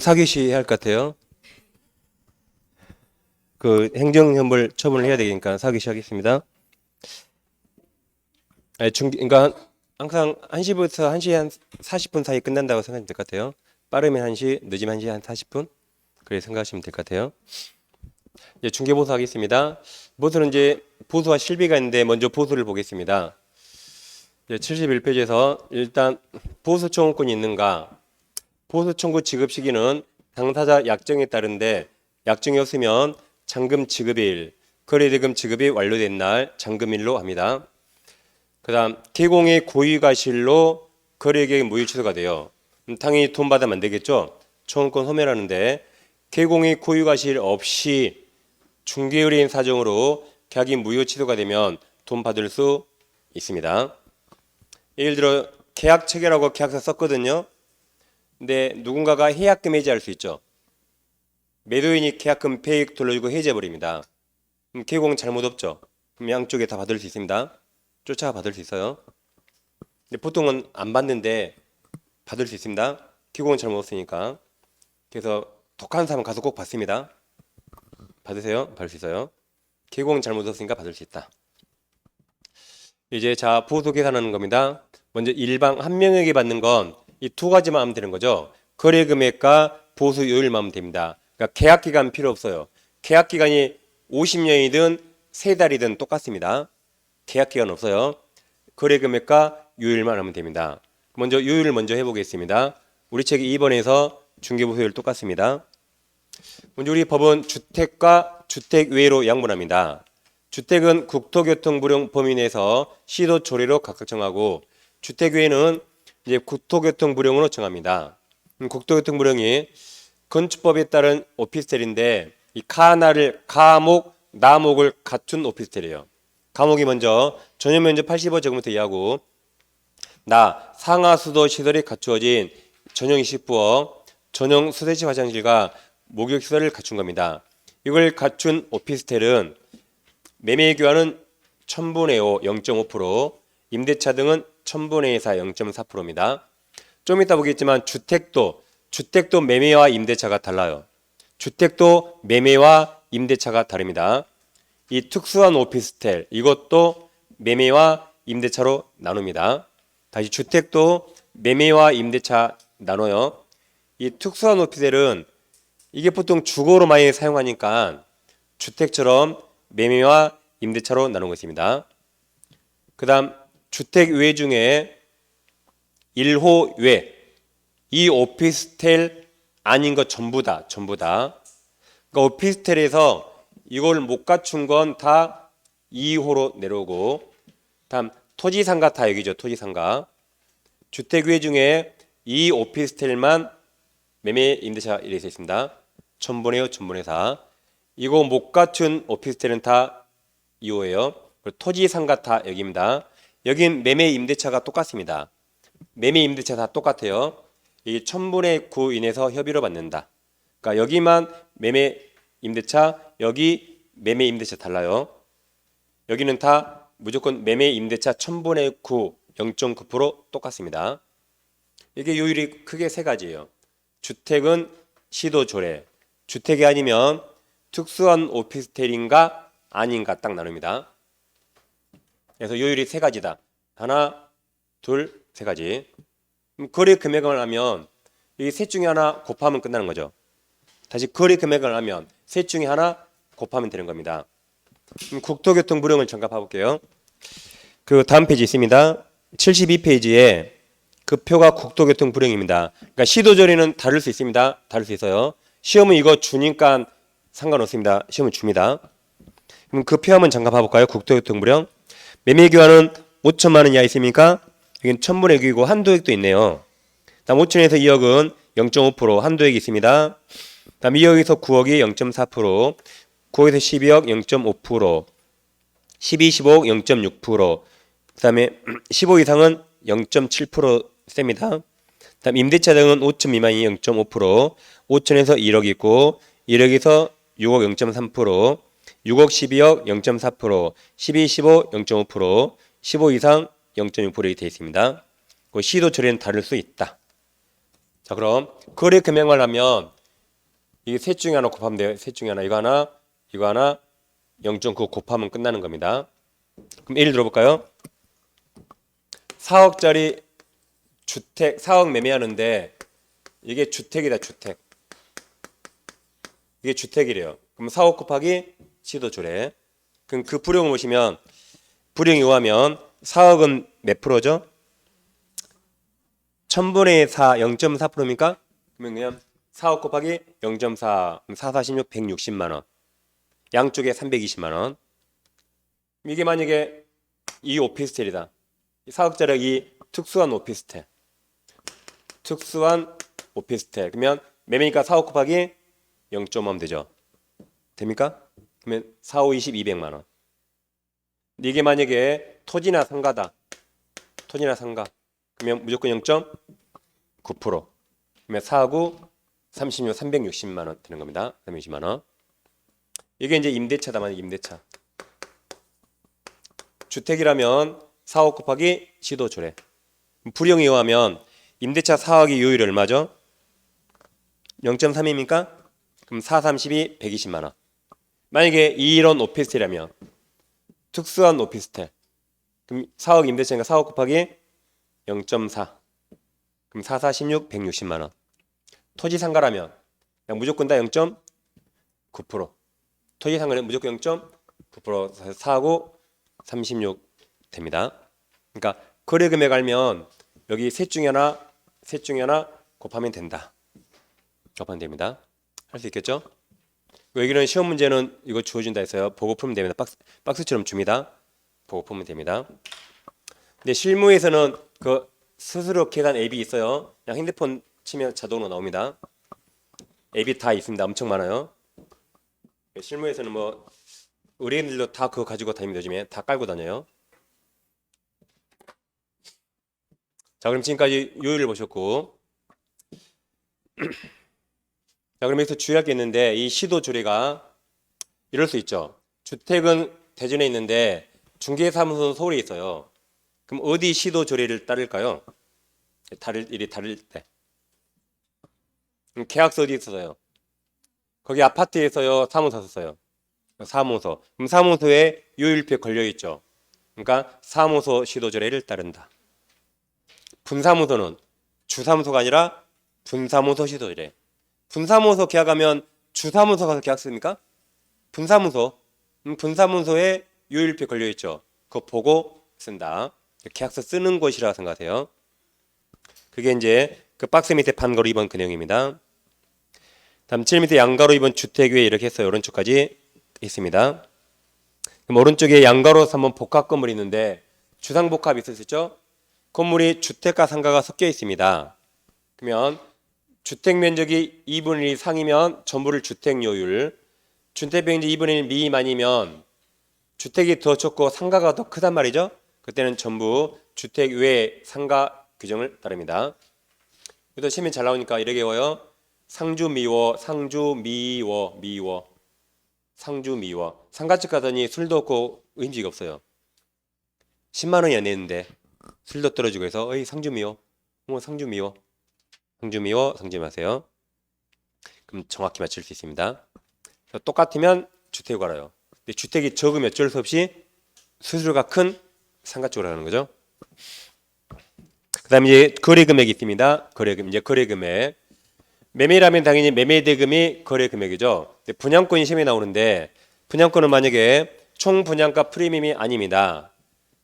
사교시 해야 할 것 같아요. 그 행정형벌 처분을 해야 되니까 사교시 하겠습니다. 그러니까 항상 1시부터 1시 한 40분 사이 끝난다고 생각하시면 될 것 같아요. 빠르면 1시, 늦으면 1시 한 40분. 그렇게 생각하시면 될 것 같아요. 이제 중개보수 하겠습니다. 보수는 이제 보수와 실비가 있는데 먼저 보수를 보겠습니다. 71페이지에서 일단 보수 청구권이 있는가? 보수 청구 지급 시기는 당사자 약정에 따른데 약정이 없으면 잔금 지급일, 거래대금 지급이 완료된 날 잔금일로 합니다. 그 다음 개공의 고의과실로 거래계획 무효 취소가 돼요. 당연히 돈 받으면 안 되겠죠. 청구권 소멸하는데 개공의 고의과실 없이 중개의뢰인 사정으로 계약이 무효 취소가 되면 돈 받을 수 있습니다. 예를 들어 계약 체결하고 계약서 썼거든요. 근데 누군가가 해약금 해지할 수 있죠. 매도인이 계약금 폐익 돌려주고 해지해버립니다. 그럼 개공 잘못 없죠. 그럼 양쪽에 다 받을 수 있습니다. 쫓아가 받을 수 있어요. 근데 보통은 안 받는데 받을 수 있습니다. 개공은 잘못 없으니까. 그래서 독한 사람 가서 꼭 받습니다. 받으세요. 받을 수 있어요. 개공 잘못 없으니까 받을 수 있다. 이제 자 보수 계산하는 겁니다. 먼저 일방 한 명에게 받는 건 이 두 가지만 하면 되는 거죠. 거래 금액과 보수 요율만 하면 됩니다. 그러니까 계약 기간 필요 없어요. 계약 기간이 50년이든 3달이든 똑같습니다. 계약 기간 없어요. 거래 금액과 요율만 하면 됩니다. 먼저 요율을 먼저 해보겠습니다. 우리 책 2번에서 중개보수요율 똑같습니다. 먼저 우리 법은 주택과 주택 외로 양분합니다. 주택은 국토교통부령 범위 내에서 시도 조례로 각각 정하고 주택 외에는 이제 국토교통부령으로 정합니다. 국토교통부령이 건축법에 따른 오피스텔인데 이 가목, 나목을 갖춘 오피스텔이에요. 가목이 먼저 전용 면적 85제곱미터 이하고 나 상하수도 시설이 갖추어진 전용 20부어, 전용 수세식 화장실과 목욕시설을 갖춘 겁니다. 이걸 갖춘 오피스텔은 매매 교환은 1000분의 5, 0.5%, 임대차 등은 1000분의 4, 0.4%입니다. 좀 이따 보겠지만 주택도 매매와 임대차가 달라요. 주택도 매매와 임대차가 다릅니다. 이 특수한 오피스텔 이것도 매매와 임대차로 나눕니다. 다시 주택도 매매와 임대차 나눠요. 이 특수한 오피스텔은 이게 보통 주거로 많이 사용하니까 주택처럼 매매와 임대차로 나누고 있습니다. 그 다음 주택 외 중에 1호 외, 이 오피스텔 아닌 것 전부 다. 그러니까 오피스텔에서 이걸 못 갖춘 건 다 2호로 내려오고, 다음 토지상가 다 여기죠. 토지상가. 주택 외 중에 이 오피스텔만 매매 임대차 이렇게 있습니다. 1000분의 5, 1000분의 4. 이거 못 갖춘 오피스텔은 다 2호예요. 토지 상가 다 여기입니다. 여긴 매매 임대차가 똑같습니다. 매매 임대차 다 똑같아요. 이 1000분의 9 인해서 협의로 받는다. 그러니까 여기만 매매 임대차, 여기 매매 임대차 달라요. 여기는 다 무조건 매매 임대차 1000분의 9, 0.9% 똑같습니다. 이게 요율이 크게 세 가지예요. 주택은 시도 조례, 주택이 아니면 특수한 오피스텔인가 아닌가 딱 나눕니다. 그래서 요율이 세 가지다. 하나, 둘, 세 가지. 거래 금액을 하면 이 셋 중에 하나 곱하면 끝나는 거죠. 다시 거래 금액을 하면 셋 중에 하나 곱하면 되는 겁니다. 국토교통부령을 잠깐 봐볼게요. 그 다음 페이지 있습니다. 72페이지에 그 표가 국토교통부령입니다. 그러니까 시도조례는 다를 수 있습니다. 다를 수 있어요. 시험은 이거 주니까 상관없습니다. 시험은 줍니다. 그럼 그 표 한번 잠깐 봐볼까요? 국토교통부령. 매매교환은 5천만 원 이하 있습니까? 여기는 1000분의 6이고 한도액도 있네요. 다음 5천에서 2억은 0.5% 한도액이 있습니다. 다음 2억에서 9억이 0.4%, 9억에서 12억 0.5%, 12, 15억 0.6%, 그 다음에 15 이상은 0.7% 셉니다. 다음 임대차 등은 5천 미만이 0.5%, 5천에서 1억 있고 1억에서 6억 0.3%, 6억 12억 0.4%, 12, 15 0.5%, 15 이상 0.6% 이렇게 되어 있습니다. 시도 조례는 다를 수 있다. 자, 그럼 거래 금액만 하면 이게 셋 중에 하나 곱하면 돼요. 셋 중에 하나. 이거 하나, 이거 하나, 0.9 곱하면 끝나는 겁니다. 그럼 예를 들어볼까요? 4억짜리 주택, 4억 매매하는데 이게 주택이다, 주택. 이게 주택이래요. 그럼 4억 곱하기 시도조례. 그럼 그 불용을 보시면 불용이 의하면 4억은 몇 프로죠? 1000분의 4, 0.4%입니까? 그러면 그냥 4억 곱하기 0.4, 4, 46, 160만 원. 양쪽에 320만 원. 이게 만약에 이 오피스텔이다. 4억짜리 이 특수한 오피스텔. 특수한 오피스텔. 그러면 매매니까 4억 곱하기 0.5 하면 되죠. 됩니까? 그러면 4, 5, 20, 200만 원. 이게 만약에 토지나 상가다. 토지나 상가. 그러면 무조건 0.9%. 그러면 4, 9, 36, 360만 원 되는 겁니다. 360만 원. 이게 이제 임대차다, 만약 임대차. 주택이라면 4억 곱하기 시도조례. 불용에 의하면 임대차 4억의 요율이 얼마죠? 0.3입니까? 그럼 4, 32, 120만 원. 만약에 이런 오피스텔이라면 특수한 오피스텔. 그럼 4억 임대차니까 4억 곱하기 0.4. 그럼 4, 4, 16, 160만 원. 토지 상가라면 그냥 무조건 다 0.9%. 토지 상가는 무조건 0.9%. 4하고 36 됩니다. 그러니까 거래 금액 알면 여기 셋 중에 하나 곱하면 된다. 곱하면 됩니다. 할 수 있겠죠? 여기는 시험 문제는 이거 주어진다 했어요. 보고 풀면 됩니다. 박스처럼 줍니다. 보고 풀면 됩니다. 근데 실무에서는 그 스스로 계산 앱이 있어요. 그냥 핸드폰 치면 자동으로 나옵니다. 앱이 다 있습니다. 엄청 많아요. 실무에서는 뭐 의뢰인들도 다 그거 가지고 다닙니다. 요즘에 다 깔고 다녀요. 자, 그럼 지금까지 요율을 보셨고, 자, 그럼 여기서 주의할 게 있는데 이 시도조례가 이럴 수 있죠. 주택은 대전에 있는데 중개사무소는 서울에 있어요. 그럼 어디 시도조례를 따를까요? 일이 다를 때. 그럼 계약서 어디 있어요? 거기 아파트에서요, 사무소 썼어요. 사무소. 그럼 사무소에 요율표에 걸려 있죠. 그러니까 사무소 시도조례를 따른다. 분사무소는 주사무소가 아니라 분사무소 시도조례. 분사무소 계약하면 주사무소 가서 계약 씁니까? 분사무소. 분사무소에 요율표 걸려 있죠. 그거 보고 쓴다. 계약서 쓰는 곳이라 생각하세요. 그게 이제 그 박스 밑에 판가로 2번 그 내용입니다. 다음 7 밑에 양가로 2번 주택 위에 이렇게 해서 오른쪽까지 있습니다. 그럼 오른쪽에 양가로 3번 복합 건물이 있는데 주상복합이 있었죠? 건물이 주택과 상가가 섞여 있습니다. 그러면 주택 면적이 2분의 1 상이면 전부를 주택요율, 주택 면적이 2분의 1 미만이면 주택이 더 적고 상가가 더 크단 말이죠. 그때는 전부 주택 외 상가 규정을 따릅니다. 그래도 시험이 잘 나오니까 이렇게 외워요. 상주미워, 상주미워, 미워, 상주미워. 상가집 가더니 술도 없고 음식이 없어요. 10만 원이 안 내는데 술도 떨어지고 해서 어이 상주미워, 상주미워, 상주미워, 상주미하세요. 그럼 정확히 맞출 수 있습니다. 똑같으면 주택을 알아요. 근데 주택이 적으면 어쩔 수 없이 수수료가 큰 상가 쪽으로 가는 거죠. 그다음에 이제 거래 금액이 있습니다. 거래 금액. 매매라면 당연히 매매 대금이 거래 금액이죠. 분양권이 시험에 나오는데 분양권은 만약에 총 분양가 프리미엄이 아닙니다.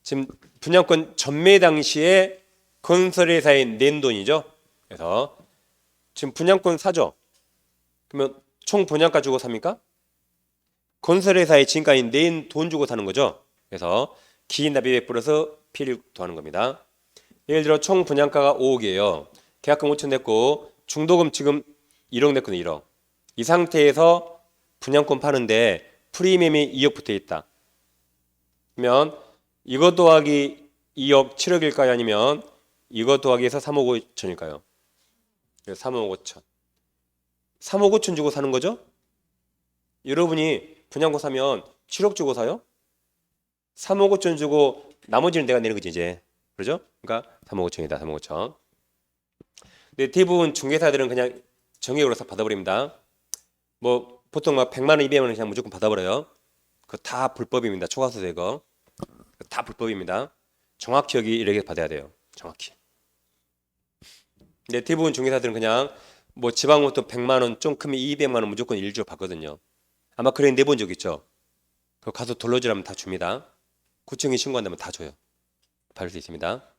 지금 분양권 전매 당시에 건설회사에 낸 돈이죠. 그래서 지금 분양권 사죠. 그러면 총 분양가 주고 삽니까? 건설회사에 지금까지 낸 돈 주고 사는 거죠. 그래서 기인납입 100 플러스 필요를 더하는 겁니다. 예를 들어 총 분양가가 5억이에요. 계약금 5천 냈고 중도금 지금 1억 냈거든요. 1억. 이 상태에서 분양권 파는데 프리미엄이 2억 붙어 있다. 그러면 이거 더하기 2억 7억일까요? 아니면 이거 더하기 해서 3억 5천일까요? 3억 5천. 3억 5천 주고 사는 거죠? 여러분이 분양권 사면 7억 주고 사요? 3억 5천 주고 나머지는 내가 내는 거지 이제. 그러죠? 그러니까 3억 5천이다. 3억 5천. 근데 대부분 중개사들은 그냥 정액으로 다 받아버립니다. 뭐 보통 막 100만 원, 200만 원 그냥 무조건 받아버려요. 그거 다 불법입니다. 초과소득 이거 다 불법입니다. 정확히 여기 이렇게 받아야 돼요. 정확히. 근데 대부분 중개사들은 그냥 뭐 지방부터 100만 원, 좀 크면 200만 원 무조건 일주로 받거든요. 아마 그래 내본 적 있죠. 그 가서 돌려주라면 다 줍니다. 구청에 신고한다면 다 줘요. 받을 수 있습니다.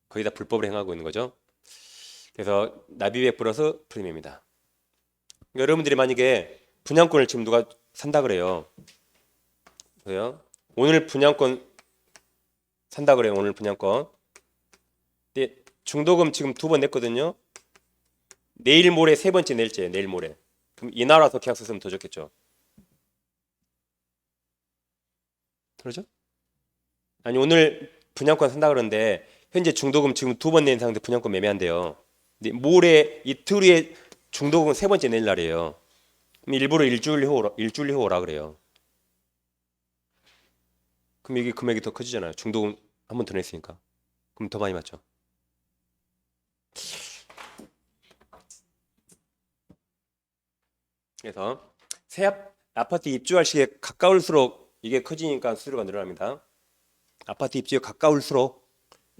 거의 다 불법을 행하고 있는 거죠. 그래서 납입액 플러스 프리미엄입니다. 여러분들이 만약에 분양권을 지금 누가 산다 그래요. 그래요? 오늘 분양권 산다 그래요. 오늘 분양권. 근데 중도금 지금 2번 냈거든요. 내일 모레 3번째 낼지 내일 모레. 그럼 이날 와서 계약서 쓰면 더 좋겠죠. 그러죠? 아니 오늘 분양권 산다 그러는데 현재 중도금 지금 2번 낸 상태 분양권 매매한대요. 근데 모레 이틀 후에 중도금 3번째 낼 날이에요. 그럼 일부러 일주일 후 오라 그래요. 그럼 이게 금액이 더 커지잖아요. 중도금 한 번 더 냈으니까. 그럼 더 많이 맞죠. 그래서 새 아파트 입주할 시기에 가까울수록 이게 커지니까 수수료가 늘어납니다. 아파트 입주에 가까울수록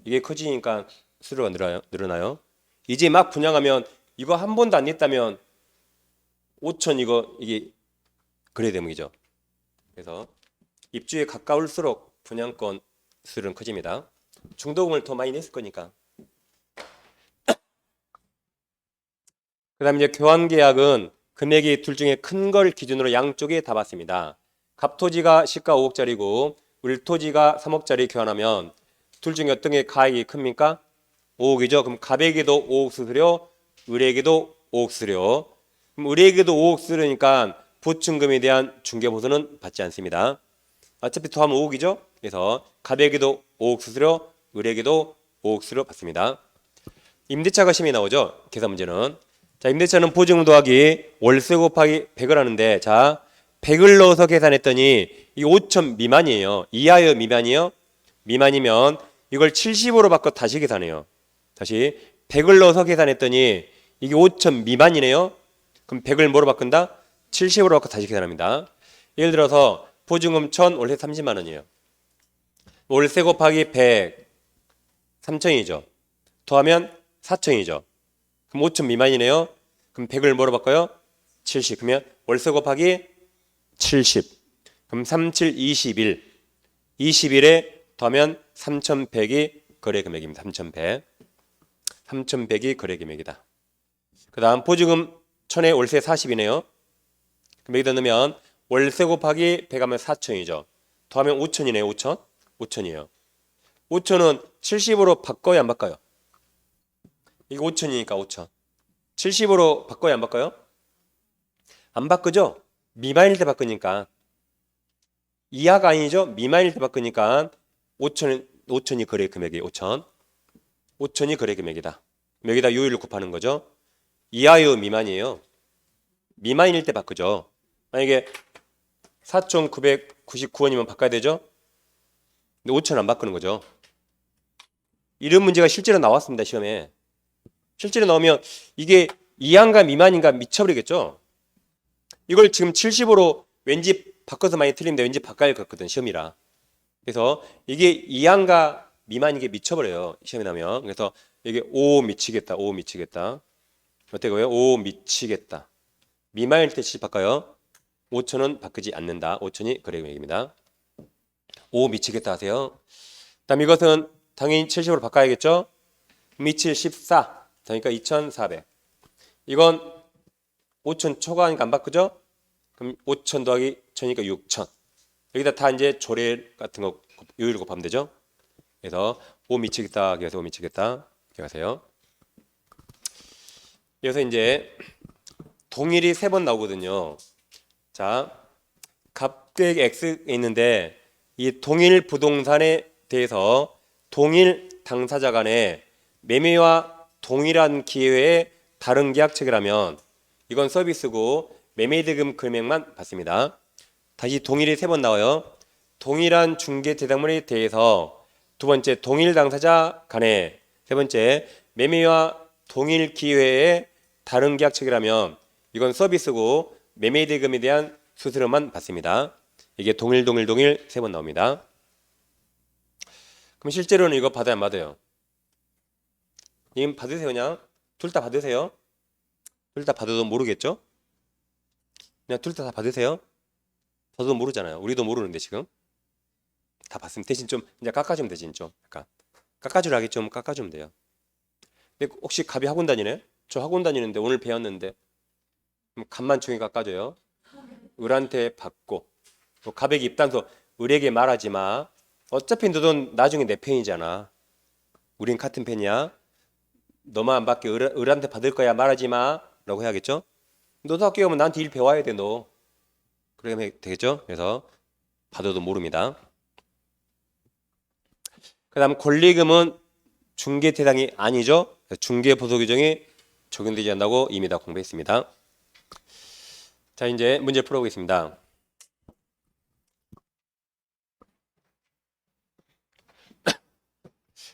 이게 커지니까 수수료가 늘어나요. 이제 막 분양하면 이거 한 번도 안 냈다면 5천 이게 그래 대목이죠. 그래서 입주에 가까울수록 분양권 수수료는 커집니다. 중도금을 더 많이 냈을 거니까. 그다음 이제 교환 계약은 금액이 둘 중에 큰 걸 기준으로 양쪽에 다 받습니다. 갑토지가 시가 5억짜리고 을토지가 3억짜리 교환하면 둘 중에 어떤 게 가액이 큽니까? 5억이죠. 그럼 갑에게도 5억 수수료, 을에게도 5억 수수료. 그럼 을에게도 5억 수수료니까 보증금에 대한 중개보수는 받지 않습니다. 어차피 더하면 5억이죠. 그래서 갑에게도 5억 수수료, 을에게도 5억 수수료 받습니다. 임대차가 심의 나오죠. 계산 문제는. 자, 임대차는 보증금 더하기 월세 곱하기 100을 하는데 자, 100을 넣어서 계산했더니 이 5천 미만이에요. 이하여 미만이요? 미만이면 이걸 70으로 바꿔 다시 계산해요. 다시 100을 넣어서 계산했더니 이게 5천 미만이네요. 그럼 100을 뭐로 바꾼다? 70으로 바꿔 다시 계산합니다. 예를 들어서 보증금 1000, 월세 30만 원이에요. 월세 곱하기 100, 3천이죠. 더하면 4천이죠. 그럼 5천 미만이네요. 그럼 100을 뭐로 바꿔요? 70. 그러면 월세 곱하기 70. 그럼 37, 21. 21에 더하면 3,100이 거래 금액입니다. 3,100. 3,100이 거래 금액이다. 그 다음 보증금 1000에 월세 40이네요. 그럼 여기다 넣으면 월세 곱하기 100 하면 4천이죠. 더하면 5천이네요. 5천. 5천이에요. 5천은 70으로 바꿔야 안 바꿔요? 이게 5천이니까 5천. 70으로 바꿔야 안 바꿔요? 안 바꾸죠? 미만일 때 바꾸니까. 이하가 아니죠? 미만일 때 바꾸니까 5천이 거래 금액이에요. 5천. 5천이 거래 금액이다. 여기다 요율을 곱하는 거죠. 이하여 미만이에요. 미만일 때 바꾸죠. 만약에 4,999원이면 바꿔야 되죠? 근데 5천 안 바꾸는 거죠. 이런 문제가 실제로 나왔습니다. 시험에. 실제로 나오면 이게 이하인가 미만인가 미쳐버리겠죠. 이걸 지금 70으로 왠지 바꿔서 많이 틀리는데 왠지 바꿔야 할 것 같거든. 시험이라. 그래서 이게 이하인가 미만인 게 미쳐버려요. 시험에 나면. 그래서 이게 5 미치겠다. 5 미치겠다. 어때고요? 5 미치겠다. 미만일 때 70 바꿔요. 5천은 바꾸지 않는다. 5천이 거래 금액입니다. 5 미치겠다 하세요. 다음 이것은 당연히 70으로 바꿔야겠죠. 미칠 14. 그러니까 2,400. 이건 5천 초과하니까 안 바꾸죠? 그럼 5천 더하기 1,000이니까 6천. 여기다 다 이제 조례 같은 거 요율을 곱하면 되죠? 그래서 5 미치겠다. 그래서 5 미치겠다. 이렇게 하세요. 그래서 이제 동일이 3번 나오거든요. 자, 갑계획 X에 있는데 이 동일 부동산에 대해서 동일 당사자 간에 매매와 동일한 기회에 다른 계약 체결하면 이건 서비스고 매매대금 금액만 받습니다. 다시 동일이 3번 나와요. 동일한 중개 대상물에 대해서 두 번째 동일 당사자 간에 세 번째 매매와 동일 기회에 다른 계약처이라면 이건 서비스고 매매 대금에 대한 수수료만 받습니다. 이게 동일 세 번 나옵니다. 그럼 실제로는 이거 받아야 안 받아요? 님 받으세요. 그냥 둘 다 받으세요. 둘 다 받아도 모르겠죠? 그냥 둘 다 받으세요. 저도 모르잖아요. 우리도 모르는데 지금 다 받으면 대신 좀 이제 깎아주면 되지. 좀 약간 깎아주라기 좀 깎아주면 돼요. 근데 혹시 갑이 학원 다니네? 저 학원 다니는데 오늘 배웠는데 그럼 갑만 조용히 깎아줘요. 을한테 받고 또 갑에게 입단서 을에게 말하지 마. 어차피 너도 나중에 내 편이잖아. 우린 같은 편이야. 너만 안 받게 을한테 받을 거야. 말하지 마 라고 해야겠죠? 너도 학교 오면 나한테 일 배워야 돼. 너 그러면 되겠죠? 그래서 받아도 모릅니다. 그 다음 권리금은 중개 대상이 아니죠. 중개 보수 규정이 적용되지 않는다고 이미 다 공부했습니다. 자, 이제 문제 풀어보겠습니다.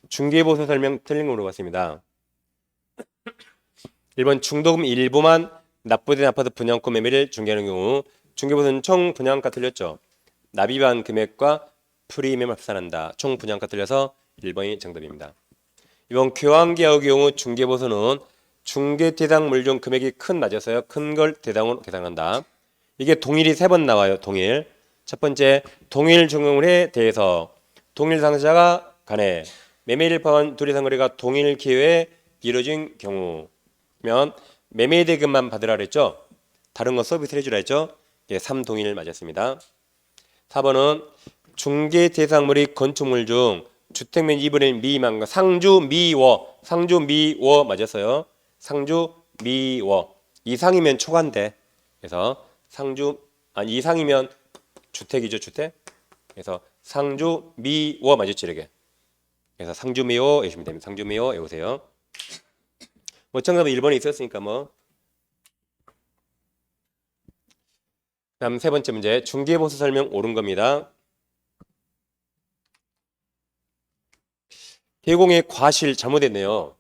중개보수 설명 틀린 거 물어봤습니다. 1번 중도금 일부만 납부된 아파트 분양권 매매를 중개하는 경우 중개보수는 총 분양가 틀렸죠. 납입한 금액과 프리미엄을 합산한다. 총 분양가 틀려서 1번이 정답입니다. 이번 교환계약의 경우 중개보수는 중개 대상 물종 금액이 큰 낮아서요. 큰 걸 대상으로 계산한다. 이게 동일이 3번 나와요. 동일. 첫 번째 동일 종용물에 대해서 동일 당사자가 간에 매매를 포함한 둘이 상거래가 동일 기회에 이루어진 경우면 매매 대금만 받으라 그랬죠. 다른 건 서비스를 해주라 했죠. 예, 3동일 맞았습니다. 4번은 중개 대상물이 건축물 중 주택면적 2분의 1 미만과 상주 미워 맞았어요. 상주 미워 이상이면 초과인데 그래서 이상이면 주택이죠. 주택. 그래서 상주 미워 맞았지 이렇게. 그래서 상주 미워 외우시면 됩니다. 상주 미워 외우세요. 뭐 정답은 1번에 있었으니까 뭐. 다음 세 번째 문제 중개보수 설명 옳은 겁니다. 개공의 과실 잘못했네요.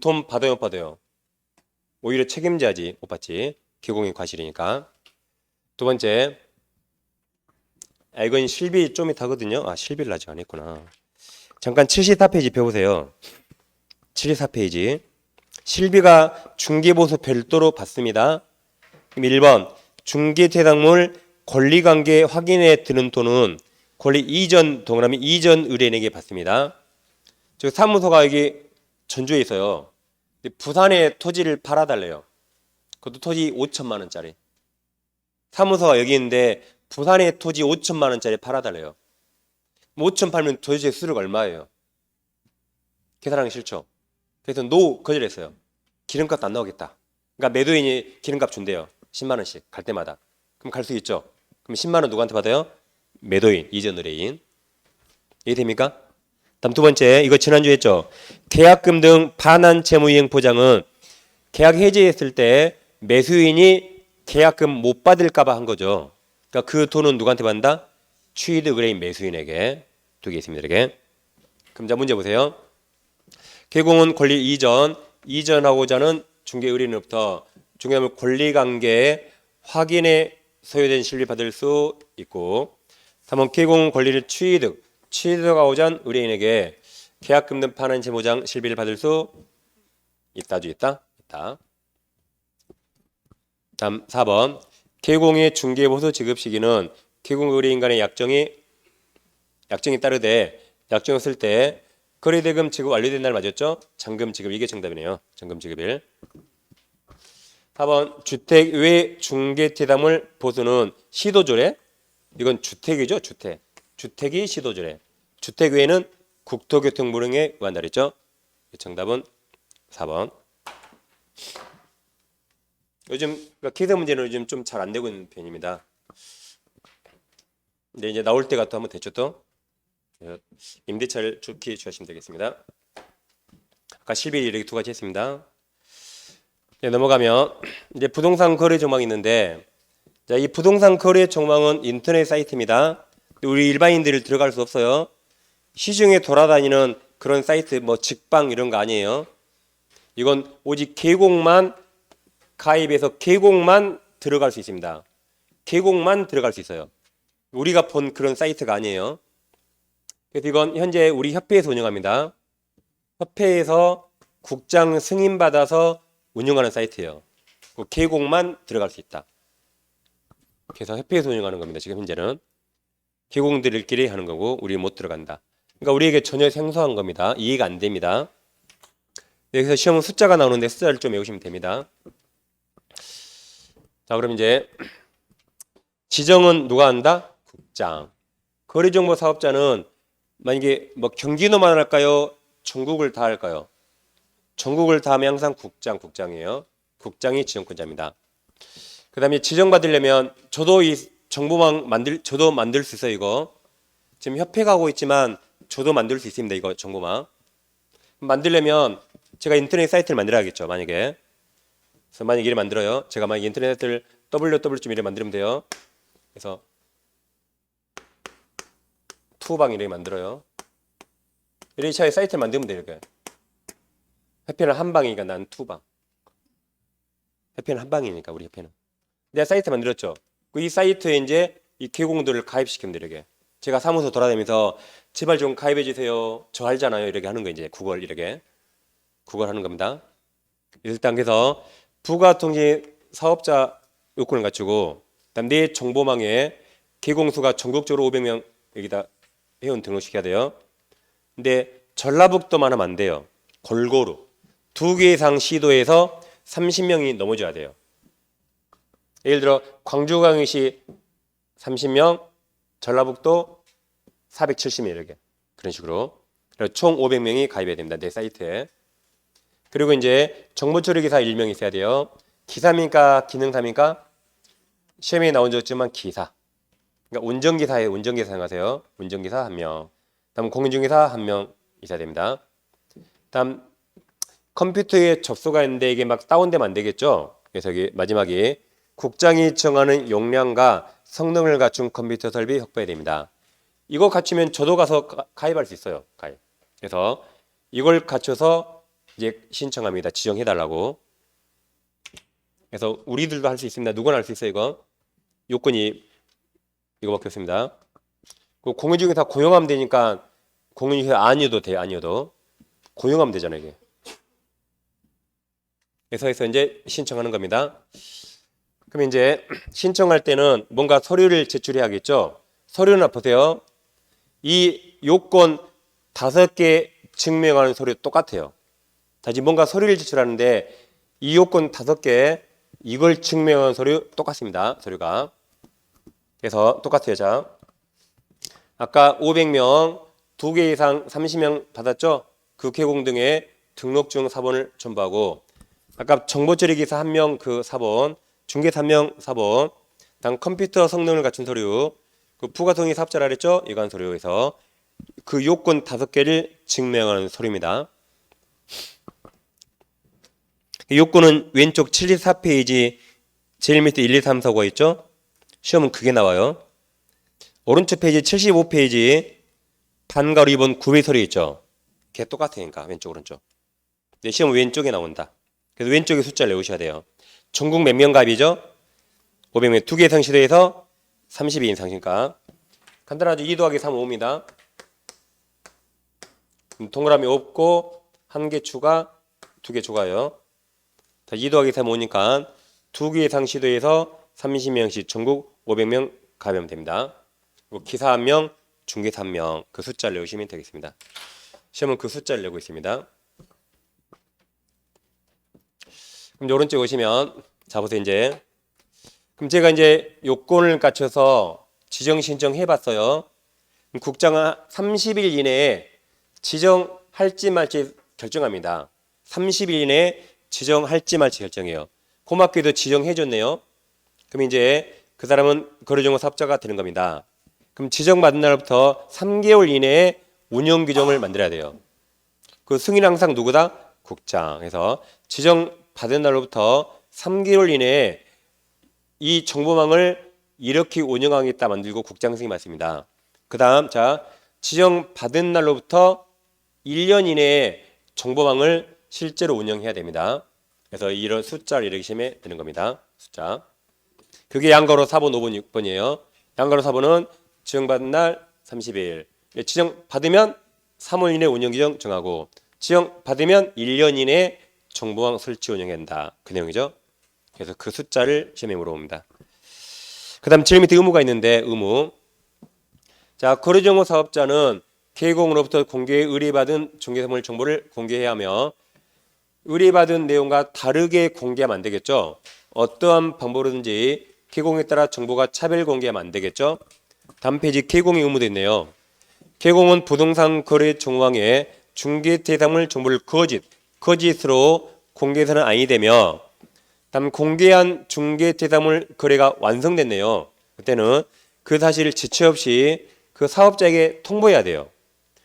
돈 받아요 못 받아요? 오히려 책임져야지. 못 받지. 개공의 과실이니까. 두 번째 이건 실비 좀 이따거든요. 실비를 아직 안 했구나. 잠깐 74페이지 펴보세요. 74페이지. 실비가 중개보수 별도로 받습니다. 그럼 1번 중개대상물 권리관계 확인에 드는 돈은 권리 이전 동그라미 이전 의뢰인에게 받습니다. 즉 사무소가 여기 전주에 있어요. 부산에 토지를 팔아달래요. 그것도 토지 5천만 원짜리. 사무소가 여기 있는데 부산에 토지 5천만 원짜리 팔아달래요. 5천 팔면 도대체 수수료가 얼마예요? 계산하기 싫죠. 그래서 거절했어요. 기름값도 안 나오겠다. 그러니까 매도인이 기름값 준대요. 10만 원씩 갈 때마다. 그럼 갈 수 있죠. 그럼 10만 원 누구한테 받아요? 매도인, 이전 의뢰인. 이해됩니까? 다음 두 번째, 이거 지난주에 했죠. 계약금 등 반환 채무이행 보장은 계약 해지했을 때 매수인이 계약금 못 받을까 봐 한 거죠. 그러니까 그 돈은 누구한테 받는다? 취득 의뢰인 매수인에게. 두 개 있습니다. 이렇게. 그럼 자 문제 보세요. 개공은 권리 이전하고자 하는 중개 의뢰인으로부터 중개물 권리관계 확인에 소요된 실비 받을 수 있고 3번 개공은 권리를 취득하고자 한 의뢰인에게 계약금 등 반환 채무보장 실비를 받을 수 있다. 다음 4번 개공의 중개보수 지급 시기는 개공 의뢰인 간의 약정이 따르되 약정을 때 거래대금 지급 완료된 날 맞았죠? 잔금 지급 이게 정답이네요. 잔금 지급일. 4번 주택 외 중개대상물 보수는 시도조례. 이건 주택이죠. 주택이 시도조례. 주택 외에는 국토교통부령에 의한다 그랬죠? 정답은 4번. 요즘 기세 문제는 요즘 좀 잘 안 되고 있는 편입니다. 근데 이제 나올 때가 또 한번 됐죠 또. 임대차를 좋게 주시면 되겠습니다. 아까 실비 이렇게 두 가지 했습니다. 네, 넘어가면 이제 부동산 거래 조망이 있는데 자, 이 부동산 거래 조망은 인터넷 사이트입니다. 우리 일반인들이 들어갈 수 없어요. 시중에 돌아다니는 그런 사이트 뭐 직방 이런 거 아니에요. 이건 오직 계곡만 가입해서 계곡만 들어갈 수 있습니다. 계곡만 들어갈 수 있어요. 우리가 본 그런 사이트가 아니에요. 그래서 이건 현재 우리 협회에서 운영합니다. 협회에서 국장 승인받아서 운영하는 사이트예요. 그 계곡만 들어갈 수 있다. 그래서 협회에서 운영하는 겁니다. 지금 현재는 계곡들끼리 하는 거고 우리 못 들어간다. 그러니까 우리에게 전혀 생소한 겁니다. 이해가 안 됩니다. 여기서 시험은 숫자가 나오는데 숫자를 좀 외우시면 됩니다. 자, 그럼 이제 지정은 누가 한다? 국장. 거래정보 사업자는 만약에 뭐 경기도만 할까요? 전국을 다 할까요? 전국을 다 하면 항상 국장이에요. 국장이 지정권자입니다. 그 다음에 지정받으려면 저도 이 정보망 저도 만들 수 있어요. 이거 지금 협회가 하고 있지만 저도 만들 수 있습니다. 이거 정보망 만들려면 제가 인터넷 사이트를 만들어야겠죠. 만약에 그래서 만약에 이를 만들어요. 제가 만약에 인터넷 사이트를 www.이를 만들면 돼요. 그래서 투방 이렇게 만들어요. 이렇게 차에 사이트를 만들면 돼요. 이렇게 협회는 한 방이니까 난 투방. 협회는 한 방이니까 우리 협회는. 내가 사이트 만들었죠. 이 사이트에 이제 이 계공들을 가입시키면 돼요. 이렇게 제가 사무소 돌아다니면서 제발 좀 가입해 주세요. 저 알잖아요. 이렇게 하는 거 이제 구걸 이렇게 구걸 하는 겁니다. 일단 그래서 부가통신 사업자 요건을 갖추고 그다음 내 정보망에 계공수가 전국적으로 500명 여기다 회원 등록시켜야 돼요. 근데 전라북도만 하면 안 돼요. 골고루 2개 이상 시도에서 30명이 넘어져야 돼요. 예를 들어 광주광역시 30명, 전라북도 470명 이렇게 그런 식으로 총 500명이 가입해야 됩니다. 내 사이트에. 그리고 이제 정보처리 기사 1명 있어야 돼요. 기사입니까? 기능사입니까? 시험에 나온 적 없지만 기사. 그러니까 운전기사에 운전기사 생각하세요. 운전기사 1명. 다음 공인중개사 1명 있어야 됩니다. 다음 컴퓨터에 접수가 있는데 이게 막 다운되면 안 되겠죠. 그래서 여기 마지막에 국장이 정하는 용량과 성능을 갖춘 컴퓨터 설비 확보해야 됩니다. 이거 갖추면 저도 가서 가입할 수 있어요. 가입. 그래서 이걸 갖춰서 이제 신청합니다. 지정해달라고. 그래서 우리들도 할 수 있습니다. 누구나 할 수 있어요. 이거 요건이 이거밖에 없습니다. 공인중개사 고용하면 되니까 공인중개사 아니어도 돼요. 아니어도 고용하면 되잖아요. 이게. 그래서 이제 신청하는 겁니다. 그럼 이제 신청할 때는 뭔가 서류를 제출해야겠죠. 서류는 보세요. 이 요건 5개 증명하는 서류 똑같아요. 다시 뭔가 서류를 제출하는데 이 요건 5개 이걸 증명하는 서류 똑같습니다. 서류가. 그래서 똑같아요. 자, 아까 500명 2개 이상 30명 받았죠. 그 계공 등의 등록증 사본을 첨부하고 아까 정보처리 기사 1명 그 사본 중개사 1명 사본 다음 컴퓨터 성능을 갖춘 서류 그 부가통신 사업자라 그랬죠. 이관 서류에서 그 요건 5개를 증명하는 서류입니다. 요건은 왼쪽 74페이지 제일 밑에 1, 2, 3, 4가 있죠. 시험은 그게 나와요. 오른쪽 페이지 75페이지 반가로 2번 구매 서류 있죠. 걔 똑같으니까 왼쪽 오른쪽. 네, 시험은 왼쪽에 나온다. 그래서 왼쪽에 숫자를 외우셔야 돼요. 전국 몇 명 가입이죠? 500명 2개 이상 시도에서 32인 상승가. 간단하죠. 2 더하기 3 5입니다. 동그라미 없고 1개 추가 2개 추가요. 2 더하기 3 5니까 2개 이상 시도에서 30명씩 전국 500명 가입하면 됩니다. 그리고 기사 1명, 중개사 1명 그 숫자를 외우시면 되겠습니다. 시험은 그 숫자를 내고 있습니다. 그럼 오른쪽 오시면 자 보세요. 이제 그럼 제가 이제 요건을 갖춰서 지정 신청해 봤어요. 국장은 30일 이내에 지정할지 말지 결정합니다. 30일 이내에 지정할지 말지 결정해요. 고맙게도 지정해 줬네요. 그럼 이제 그 사람은 거래정보 사업자가 되는 겁니다. 그럼 지정받은 날부터 3개월 이내에 운영 규정을 만들어야 돼요. 그 승인 항상 누구다? 국장. 그래서 지정받은 날로부터 3개월 이내에 이 정보망을 이렇게 운영하겠다 만들고 국장 승인 받습니다. 그 다음 자 지정받은 날로부터 1년 이내에 정보망을 실제로 운영해야 됩니다. 그래서 이런 숫자를 이렇게 시면 되는 겁니다. 숫자. 그게 양가로 4번, 5번, 6번이에요. 양가로 4번은 지정받은 날 30일. 지정받으면 3월 이내 운영 규정 정하고 지정받으면 1년 이내 정보망 설치 운영해야 한다. 그 내용이죠. 그래서 그 숫자를 시험에 물어봅니다. 그 다음 제일 밑에 의무가 있는데 의무. 자, 거래정보 사업자는 개공으로부터 공개에 의뢰받은 중개선물 정보를 공개해야 하며 의뢰받은 내용과 다르게 공개하면 안 되겠죠. 어떠한 방법으로든지 개공에 따라 정보가 차별 공개하면 안 되겠죠. 다음 페이지 개공의 의무도 있네요. 개공은 부동산 거래 정황에 중개 대상물 정보를 거짓으로 공개해서는 아니 되며 다음 공개한 중개 대상물 거래가 완성됐네요. 그때는 그 사실을 지체 없이 그 사업자에게 통보해야 돼요.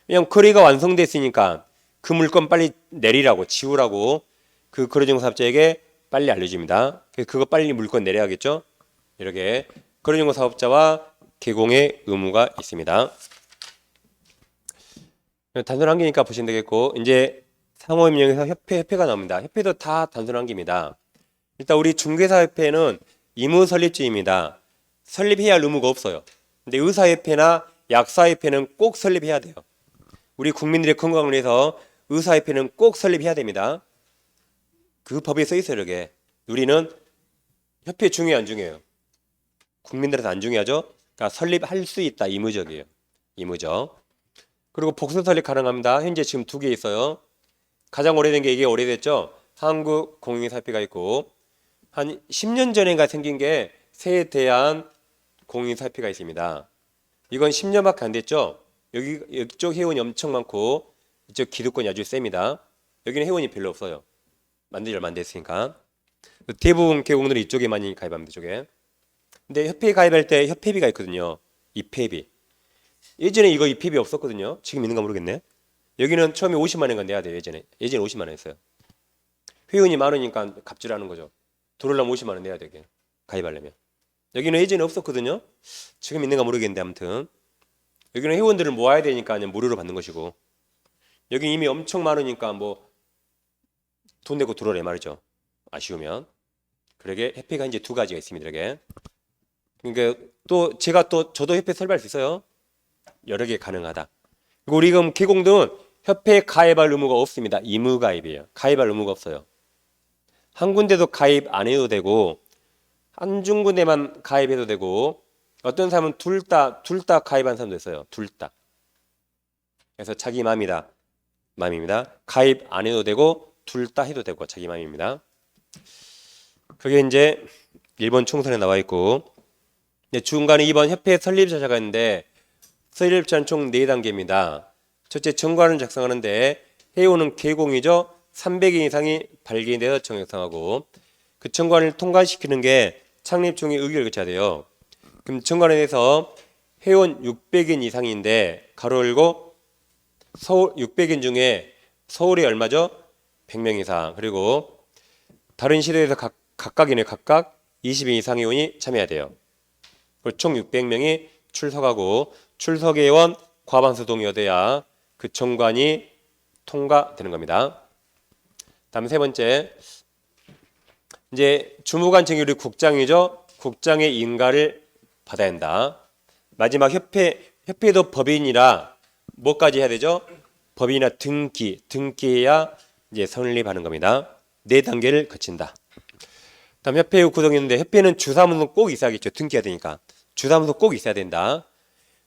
왜냐하면 거래가 완성됐으니까 그 물건 빨리 내리라고 지우라고 그 거래정보 사업자에게 빨리 알려줍니다. 그거 빨리 물건 내려야겠죠. 이렇게 거래정보 사업자와 개공의 의무가 있습니다. 단순한 개니까 보시면 되겠고 이제 상호임명에서 협회가 나옵니다. 협회도 다 단순한 개입니다. 일단 우리 중개사협회는 의무 설립제입니다. 설립해야 할 의무가 없어요. 근데 의사협회나 약사협회는 꼭 설립해야 돼요. 우리 국민들의 건강을 위해서 의사협회는 꼭 설립해야 됩니다. 그 법에 써 있어요. 이렇게. 우리는 협회 중요해요, 안 중요해요? 국민들한테 안 중요하죠? 그러니까 설립할 수 있다. 의무적이에요. 의무적. 그리고 복선 설립 가능합니다. 현재 지금 2개 있어요. 가장 오래된 게 이게 오래됐죠? 한국공인사협회가 있고 한 10년 전인가 생긴 게 세대한 공인사협회가 있습니다. 이건 10년밖에 안 됐죠? 이쪽 회원이 엄청 많고 이쪽 기득권이 아주 셉니다. 여기는 회원이 별로 없어요. 만들지 얼마 안 됐으니까. 대부분 개공들이 이쪽에 많이 가입합니다. 이쪽에. 근데 협회에 가입할 때 협회비가 있거든요. 입회비. 예전에 이거 입회비 없었거든요. 지금 있는가 모르겠네. 여기는 처음에 50만 원가 내야 돼요. 예전에 50만 원 했어요. 회원이 많으니까 갑질하는 거죠. 들어오려면 50만 원 내야 되게 가입하려면. 여기는 예전에 없었거든요. 지금 있는가 모르겠는데 아무튼 여기는 회원들을 모아야 되니까 그냥 무료로 받는 것이고 여기 이미 엄청 많으니까 뭐 돈 내고 들어오래 말이죠. 아쉬우면. 그러게 협회가 이제 2가지가 있습니다. 이렇게. 그러니까 또 제가 또 저도 협회 설립할 수 있어요. 여러 개 가능하다. 그리고 우리 지금 개공들은 협회에 가입할 의무가 없습니다. 의무 가입이에요. 가입할 의무가 없어요. 한 군데도 가입 안 해도 되고 한중 군데만 가입해도 되고 어떤 사람은 둘 다 가입한 사람도 있어요. 둘 다. 그래서 자기 맘입니다. 가입 안 해도 되고 둘 다 해도 되고 자기 맘입니다. 그게 이제 1번 총선에 나와 있고 중간에 2번 협회 설립자가 있는데 설립자는 총 4단계입니다. 첫째 정관을 작성하는데 회원은 개공이죠. 300인 이상이 발견이 되어 정상하고 그 정관을 통과시키는 게 창립 중에 의결을 거쳐야 돼요. 그럼 정관에 대해서 회원 600인 이상인데 가로 열고 서울 600인 중에 서울이 얼마죠? 100명 이상. 그리고 다른 시도에서 각각이네. 각각 20인 이상 회원이 참여해야 돼요. 총 600명이 출석하고 출석회원 과반수 동의어돼야 그 정관이 통과되는 겁니다. 다음 세 번째, 이제 주무관 정규리 국장이죠. 국장의 인가를 받아야 한다. 마지막 협회도 법인이라 뭐까지 해야 되죠? 법인이나 등기해야 이제 설립하는 겁니다. 4단계를 거친다. 다음 협회 구성인데 협회는 주사무소 꼭 있어야겠죠. 등기해야 되니까 주사무소 꼭 있어야 된다.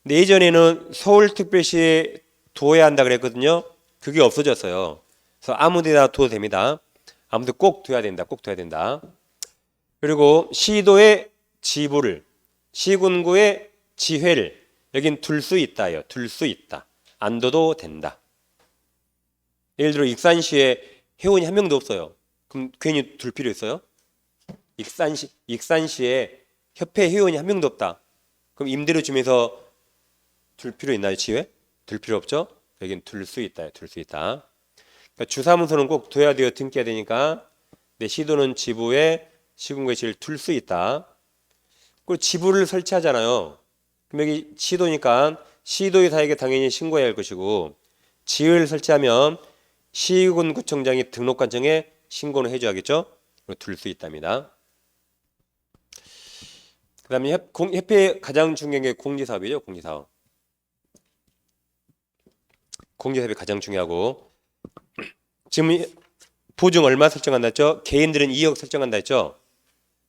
근데 예전에는 서울특별시에 둬야 한다 그랬거든요. 그게 없어졌어요. 그래서 아무데나 둬도 됩니다. 아무도 꼭 둬야 된다. 꼭 둬야 된다. 그리고 시도의 지부를 시군구의 지회를 여긴 둘 수 있다요. 둘 수 있다. 안 둬도 된다. 예를 들어 익산시에 회원이 한 명도 없어요. 그럼 괜히 둘 필요 있어요? 익산시에 협회 회원이 한 명도 없다. 그럼 임대료 주면서 둘 필요 있나요? 지회? 둘 필요 없죠? 여긴 둘 수 있다. 둘 수 있다. 그러니까 주사무소는 꼭 둬야 돼요. 등기해야 되니까. 근데 시도는 지부에 시군구에 지를 둘 수 있다. 그리고 지부를 설치하잖아요. 그럼 여기 시도니까 시도의사에게 당연히 신고해야 할 것이고 지회를 설치하면 시군구청장이 등록관청에 신고를 해줘야겠죠. 둘 수 있답니다. 그 다음에 협회의 가장 중요한 게 공지사업이죠. 공지사업. 공지사업이 가장 중요하고, 지금 보증 얼마 설정한다 했죠? 개인들은 2억 설정한다 했죠?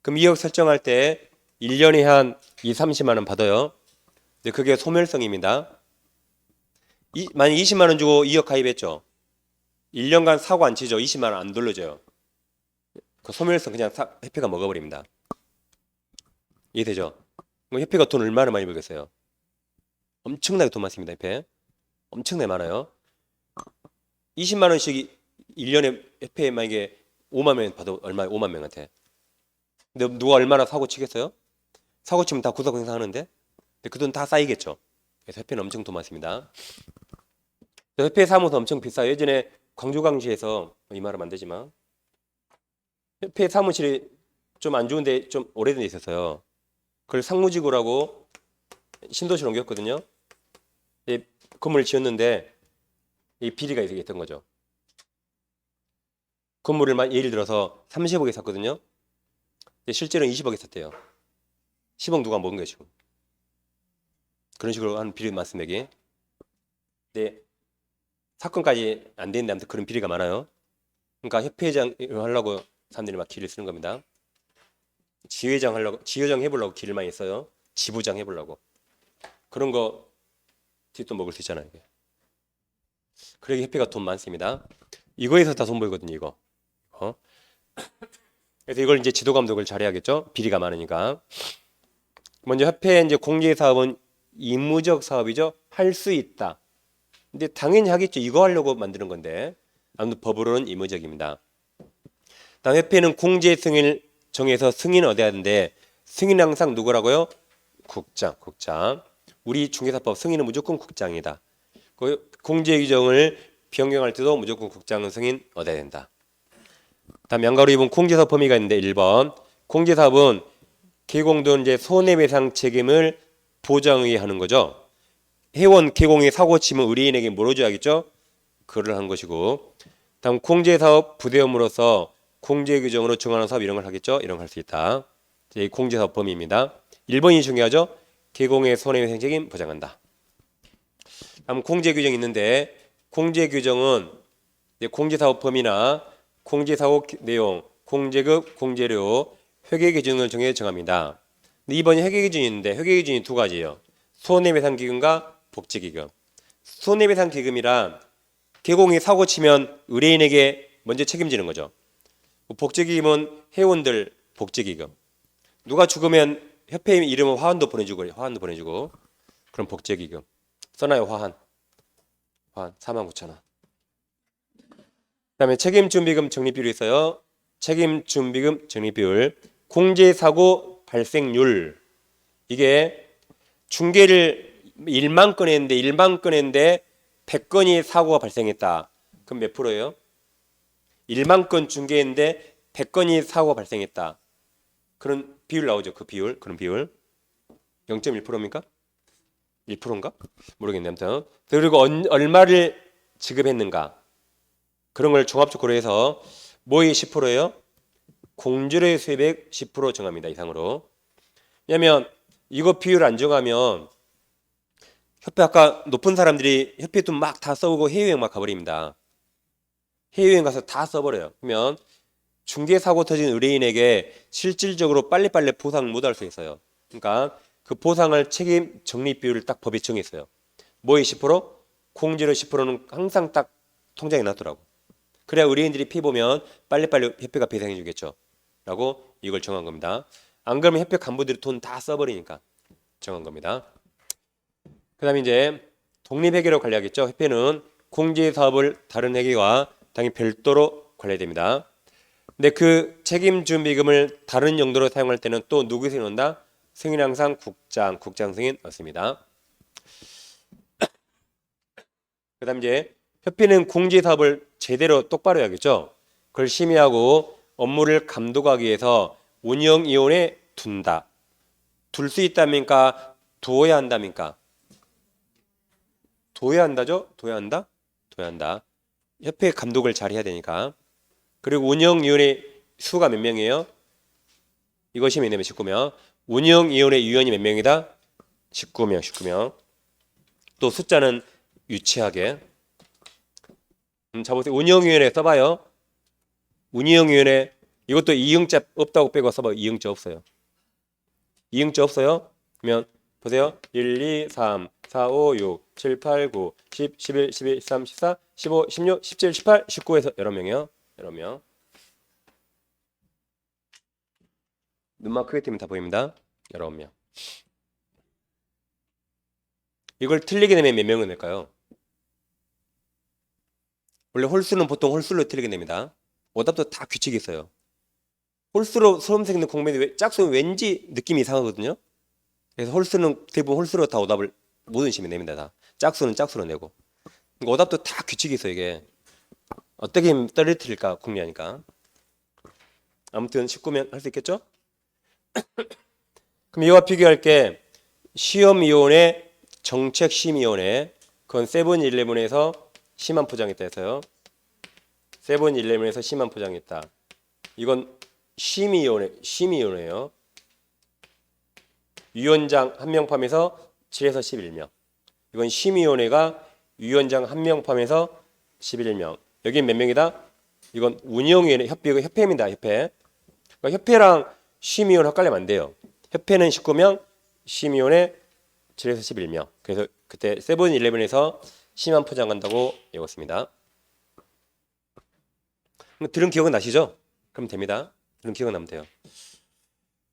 그럼 2억 설정할 때 1년에 한 2, 30만 원 받아요. 근데 그게 소멸성입니다. 만약 20만 원 주고 2억 가입했죠? 1년간 사고 안 치죠? 20만 원 안 돌려줘요. 그 소멸성 그냥 협회가 먹어버립니다. 이해되죠? 협회가 돈 얼마나 많이 벌겠어요? 엄청나게 돈 많습니다. 협회. 엄청나게 많아요. 20만 원씩 1년에 협회에 만약에 5만 명 받아 얼마 5만 명한테. 근데 누가 얼마나 사고 치겠어요? 사고 치면 다 구속 행사하는데. 근데 그 돈 다 쌓이겠죠. 그래서 협회는 엄청 돈 많습니다. 협회 사무소 엄청 비싸요. 예전에 광주광시에서 이 말은 안 되지만 협회 사무실이 좀 안 좋은데 좀 오래된 데 있었어요. 그걸 상무지구라고 신도시로 옮겼거든요. 건물을 지었는데 이 비리가 있었던 거죠. 건물을 예를 들어서 30억에 샀거든요. 실제로는 20억에 샀대요. 10억 누가 먹은 거예요 지금. 그런 식으로 하는 비리 말씀액이. 근데 사건까지 안 되는데 아무튼 그런 비리가 많아요. 그러니까 협회장 하려고 사람들이 막 길을 쓰는 겁니다. 지회장 해보려고 길을 많이 써요. 지부장 해보려고. 그런 거 뒷돈 먹을 수 있잖아요. 이게. 그러기 협회가 돈 많습니다. 이거에서 다 돈 벌거든요. 이거. 그래서 이걸 이제 지도 감독을 잘해야겠죠. 비리가 많으니까. 먼저 협회 이제 공제 사업은 임무적 사업이죠. 할 수 있다. 근데 당연히 하겠죠. 이거 하려고 만드는 건데. 아무튼 법으로는 임무적입니다. 다음 협회는 공제 승인을 정해서 승인 얻어야 하는데 승인 항상 누구라고요? 국장. 우리 중개사법 승인은 무조건 국장이다. 공제 규정을 변경할 때도 무조건 국장 승인 얻어야 된다. 다음 양가로 2번 공제사업 범위가 있는데 1번 공제사업은 개공돈 이제 손해배상 책임을 보장하게 하는 거죠. 회원 개공이 사고 치면 의뢰인에게 물어줘야겠죠. 그걸 한 것이고 다음 공제사업 부대업으로서 공제 규정으로 정하는 사업 이런 걸 하겠죠. 이런 걸 할 수 있다. 이 공제사업 범위입니다. 1번이 중요하죠. 개공의 손해배상 책임 보장한다. 다음 공제 규정이 있는데 공제 규정은 공제사업 범위나 공제사고 내용, 공제급, 공제료, 회계 기준을 정합니다. 근데 2번이 회계 기준이 있는데 회계 기준이 두 가지예요. 손해배상 기금과 복지 기금. 손해배상 기금이란 개공이 사고 치면 의뢰인에게 먼저 책임지는 거죠. 복지 기금은 회원들 복지 기금. 누가 죽으면 협회 이름은 화환도 보내주고 그런 복지 기금. 써놔요. 화환 49,000원. 그다음에 책임준비금 적립비율이 있어요. 책임준비금 적립비율, 공제사고 발생률. 이게 중개를 1만 건 했는데 100건이 사고가 발생했다. 그럼 몇 프로예요? 1만 건 중개했는데 100건이 사고가 발생했다. 그런 비율 나오죠. 그런 비율. 0.1%입니까? 1%인가? 모르겠네. 아무튼. 그리고 얼마를 지급했는가? 그런 걸 종합적으로 고려해서 뭐의 10%예요? 공제료의 수입액 10% 정합니다. 이상으로. 왜냐면 이거 비율 안 정하면 협회 아까 높은 사람들이 협회 돈 막 다 써오고 해외여행 막 가버립니다. 해외여행 가서 다 써버려요. 그러면 중개사고 터진 의뢰인에게 실질적으로 빨리빨리 보상 못 할 수 있어요. 그러니까 그 보상할 책임 적립 비율을 딱 법에 정했어요. 뭐의 10%? 공제료 10%는 항상 딱 통장에 놨더라고. 그래야 의뢰인들이 피 보면 빨리빨리 협회가 배상해 주겠죠. 라고 이걸 정한 겁니다. 안 그러면 협회 간부들이 돈 다 써버리니까 정한 겁니다. 그 다음에 이제 독립회계로 관리하겠죠. 협회는 공제사업을 다른 회계와 당연히 별도로 관리해야 됩니다. 근데 그 책임준비금을 다른 용도로 사용할 때는 또 누구 승인 넣는다? 승인 항상 국장 승인 넣습니다. 그 다음 이제 협회는 공제사업을 제대로 똑바로 해야겠죠. 그걸 심의하고 업무를 감독하기 위해서 운영위원회에 둔다. 둘 수 있답니까? 두어야 한답니까? 둬야 한다죠? 둬야 한다? 둬야 한다. 협회 감독을 잘 해야 되니까. 그리고 운영위원회 수가 몇 명이에요? 이것이 뭐냐면 19명. 운영위원회 위원이 몇 명이다? 19명, 19명. 또 숫자는 유치하게. 자 보세요. 운영위원회 써봐요. 운영위원회 이것도 이응자 없다고 빼고 써봐요. 이응자 없어요. 이응자 없어요? 그러면 보세요. 1, 2, 3, 4, 5, 6, 7, 8, 9, 10, 11, 12, 13, 14, 15, 16, 17, 18, 19에서 여러 명이요. 여러 명. 눈만 크게 뜨면 다 보입니다. 여러 명. 이걸 틀리게 되면 몇 명을 낼까요? 원래 홀수는 보통 홀수로 틀리게 됩니다. 오답도 다 규칙이 있어요. 홀수로 수험생 있는 공부인데 짝수는 왠지 느낌이 이상하거든요. 그래서 홀수는 대부분 홀수로 다 오답을 모든 시험에 냅니다. 다. 짝수는 짝수로 내고. 그러니까 오답도 다 규칙이 있어요. 이게 어떻게 하면 떨어뜨릴까 궁리하니까. 아무튼 19명 할 수 있겠죠? 그럼 이와 비교할 게 시험위원회, 정책심의위원회 그건 세븐일레븐에서 심한 포장했다 해서요. 세븐일레븐에서 심한 포장했다. 이건 심의위원회예요. 위원장 1명 포함해서 7에서 11명. 이건 심의위원회가 위원장 1명 포함해서 11명. 여긴 몇 명이다? 이건 운영위원회 협회입니다. 협회. 그러니까 협회랑 심의위원회 헷갈리면 안 돼요. 협회는 19명, 심의위원회 7에서 11명. 그래서 그때 세븐일레븐에서 심한 포장한다고 외웠습니다. 들은 기억은 나시죠? 그럼 됩니다. 들은 기억은 나면 돼요.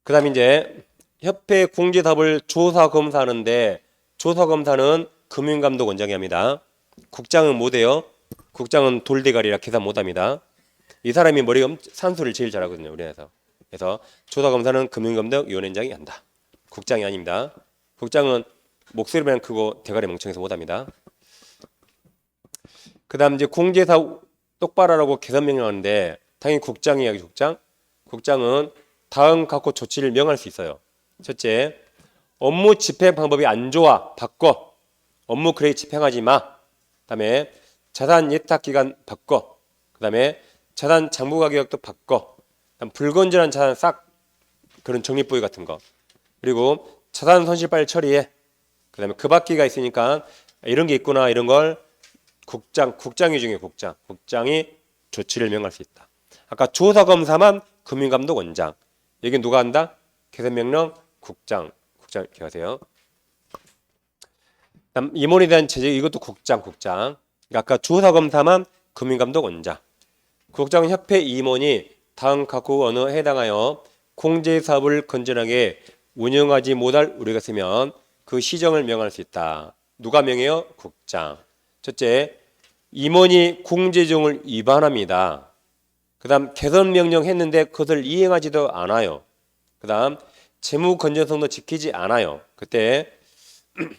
그 다음 이제 협회 공제사업을 조사 검사하는데 조사 검사는 금융감독원장이 합니다. 국장은 못해요. 국장은 돌대가리라 계산 못합니다. 이 사람이 머리가 산수를 제일 잘하거든요. 우리나라에서. 그래서 조사 검사는 금융감독위원장이 한다. 국장이 아닙니다. 국장은 목소리만 크고 대가리 멍청해서 못합니다. 그 다음 이제 공제사업 똑바로 하라고 개선 명령하는데 당연히 국장이 이야기 국장. 국장은 다음 갖고 조치를 명할 수 있어요. 첫째, 업무 집행 방법이 안 좋아. 바꿔. 업무 그래 집행하지 마. 그다음에 자산 예탁 기간 바꿔. 그다음에 자산 장부 가격도 바꿔. 그다음 불건전한 자산 싹 그런 적립부위 같은 거. 그리고 자산 손실 빨리 처리해. 그다음에 그 바퀴가 있으니까 이런 게 있구나 이런 걸 국장이 중요해요. 국장이 조치를 명할 수 있다. 아까 조사 검사만 금융감독원장. 여기 누가 한다? 개선 명령 국장 이렇게 하세요. 그다음 임원에 대한 제재 이것도 국장. 그러니까 아까 조사 검사만 금융감독원장. 국장은 협회 임원이 다음 각국 언어에 해당하여 공제 사업을 건전하게 운영하지 못할 우려가 있으면 그 시정을 명할 수 있다. 누가 명해요? 국장. 첫째, 임원이 공제정을 위반합니다. 그 다음 개선 명령 했는데 그것을 이행하지도 않아요. 그 다음 재무 건전성도 지키지 않아요. 그때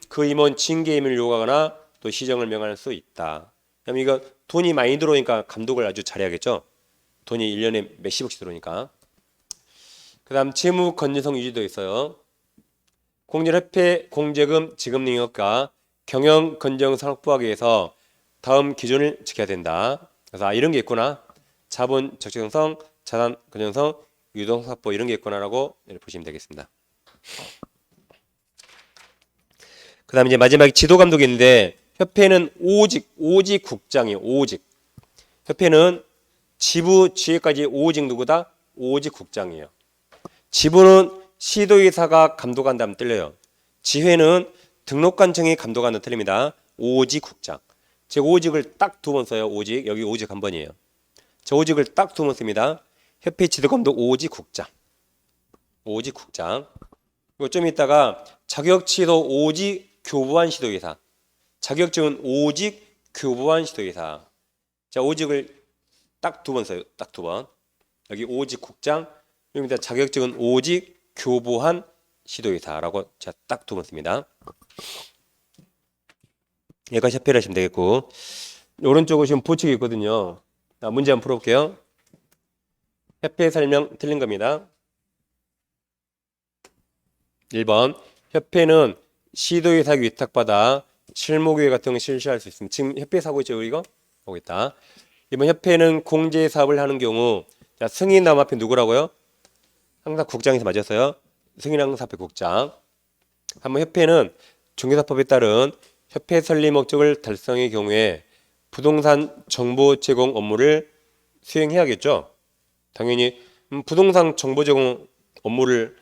그 임원 징계 임을 요구하거나 또 시정을 명할 수 있다. 그럼 이거 돈이 많이 들어오니까 감독을 아주 잘해야겠죠. 돈이 1년에 몇십억씩 들어오니까. 그 다음 재무 건전성 유지도 있어요. 공제협회 공제금 지급 능력과 경영 건전 산업부학에서 다음 기준을 지켜야 된다. 그래서 이런 게 있구나. 자본 적정성, 자산 건전성, 유동 확보 이런 게 있구나라고 보시면 되겠습니다. 그다음에 이제 마지막에 지도 감독이 있는데 협회는 오직 국장이에요. 오직. 협회는 지부 지회까지 오직 누구다? 오직 국장이에요. 지부는 시도의사가 감독한다면 틀려요. 지회는 등록관청이 감독한다면 틀립니다. 오직 국장. 제가 오직을 딱 2번 써요. 오직. 여기 오직 한 번이에요. 저 오직을 딱 2번 씁니다. 협회 지도감독 오직 국장. 오직 국장. 그리고 좀 이따가 자격치도 오직 교부한 시도의사. 자격증은 오직 교부한 시도의사. 자, 오직을 딱 2번 써요. 딱 2번. 여기 오직 국장. 여기다 자격증은 오직 교부한 시도의사라고 제가 딱 2번 씁니다. 여기까지 협회를 하시면 되겠고 오른쪽에 지금 보칙이 있거든요. 자, 문제 한번 풀어볼게요. 협회 설명 틀린 겁니다. 1번 협회는 시도의사 위탁받아 실무교회 같은 거 실시할 수 있습니다. 지금 협회 사고 있죠 이거? 보고 있다. 이번 협회는 공제 사업을 하는 경우 자, 승인 나무 앞에 누구라고요? 항상 국장에서 맞았어요. 승인항사업회 국장. 한번 협회는 중개사법에 따른 협회 설립 목적을 달성의 경우에 부동산 정보 제공 업무를 수행해야겠죠. 당연히 부동산 정보 제공 업무를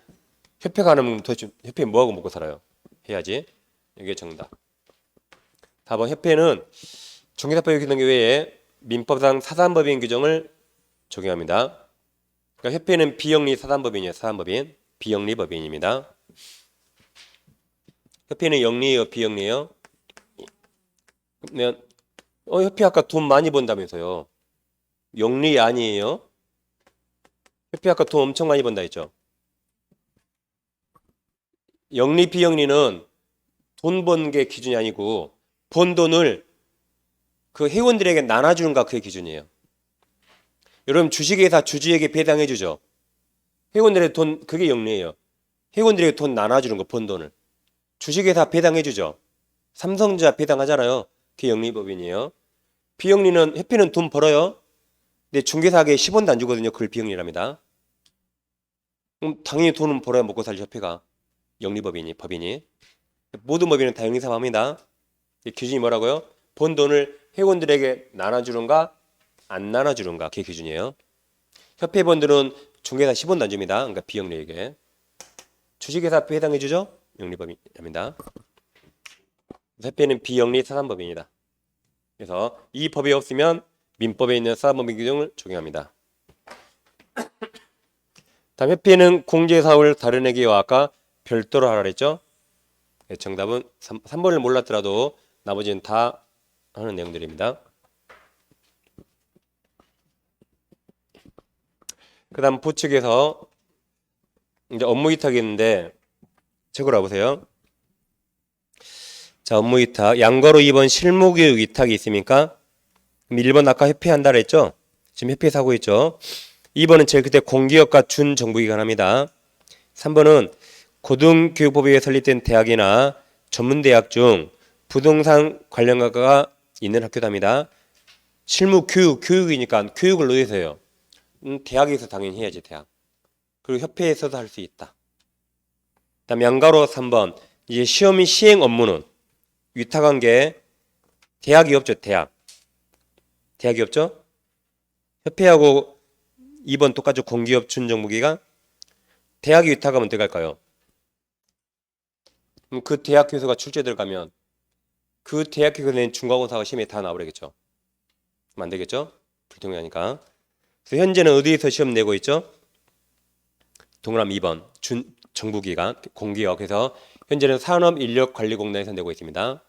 협회가 안 하면 도대체 협회 뭐하고 먹고 살아요? 해야지. 이게 정답. 4번 협회는 중개사법의 규정 외에 민법상 사단법인 규정을 적용합니다. 그러니까 협회는 비영리 사단법인이에요. 사단법인. 비영리 법인입니다. 협회는 영리예요? 비영리예요? 그러면 협회 아까 돈 많이 번다면서요. 영리 아니에요? 협회 아까 돈 엄청 많이 번다 했죠. 영리 비영리는 돈 번 게 기준이 아니고 번 돈을 그 회원들에게 나눠주는가 그게 기준이에요. 여러분 주식회사 주주에게 배당해 주죠. 회원들의 돈 그게 영리예요. 회원들에게 돈 나눠주는 거 번 돈을. 주식회사 배당해 주죠. 삼성전자 배당하잖아요. 그게 영리법인이에요. 비영리는 협회는 돈 벌어요. 근데 중개사에게 10원도 안 주거든요. 그걸 비영리랍니다. 그럼 당연히 돈은 벌어야 먹고 살죠. 협회가. 영리법인이 법인이. 모든 법인은 다 영리사업합니다. 기준이 뭐라고요? 번 돈을 회원들에게 나눠주는가 안 나눠주는가 그게 기준이에요. 협회 본들은 중개사 10원도 안 줍니다. 그러니까 비영리에게. 주식회사 해당해 주죠? 영리법인입니다. 협회는 비영리 사단법인이다. 그래서 이 법이 없으면 민법에 있는 사단법인 규정을 적용합니다. 다음 협회는 공제사업을 다른 회계와 아까 별도로 하라 그랬죠? 네, 정답은 3번을 몰랐더라도 나머지는 다 하는 내용들입니다. 그 다음 부측에서 이제 업무 위탁이 있는데 적으라 보세요. 자, 업무 위탁. 양거로 2번 실무교육 위탁이 있습니까? 그럼 1번 아까 협회한다 그랬죠? 지금 협회 사고 있죠? 2번은 제일 그때 공기업과 준정부기관 합니다. 3번은 고등교육법에 설립된 대학이나 전문대학 중 부동산 관련과가 있는 학교답니다. 실무 교육이니까 교육을 어디서 해요? 대학에서 당연히 해야지 대학. 그리고 협회에서도 할 수 있다. 다음 양가로 3번 이제 시험 시행 업무는 위탁한 게 대학이 없죠. 대학이 없죠. 협회하고 2번 똑같죠. 공기업 준정부기관. 대학이 위탁하면 어떻게 할까요? 그 대학 교수가 출제 들어가면 그 대학 교수가 낸 중간고사가 시험에 다 나오겠죠. 그럼 안 되겠죠? 불통하니까. 그래서 현재는 어디에서 시험 내고 있죠? 동그라미 2번 정부기관 공기업. 그래서 현재는 산업인력관리공단에서 내고 있습니다.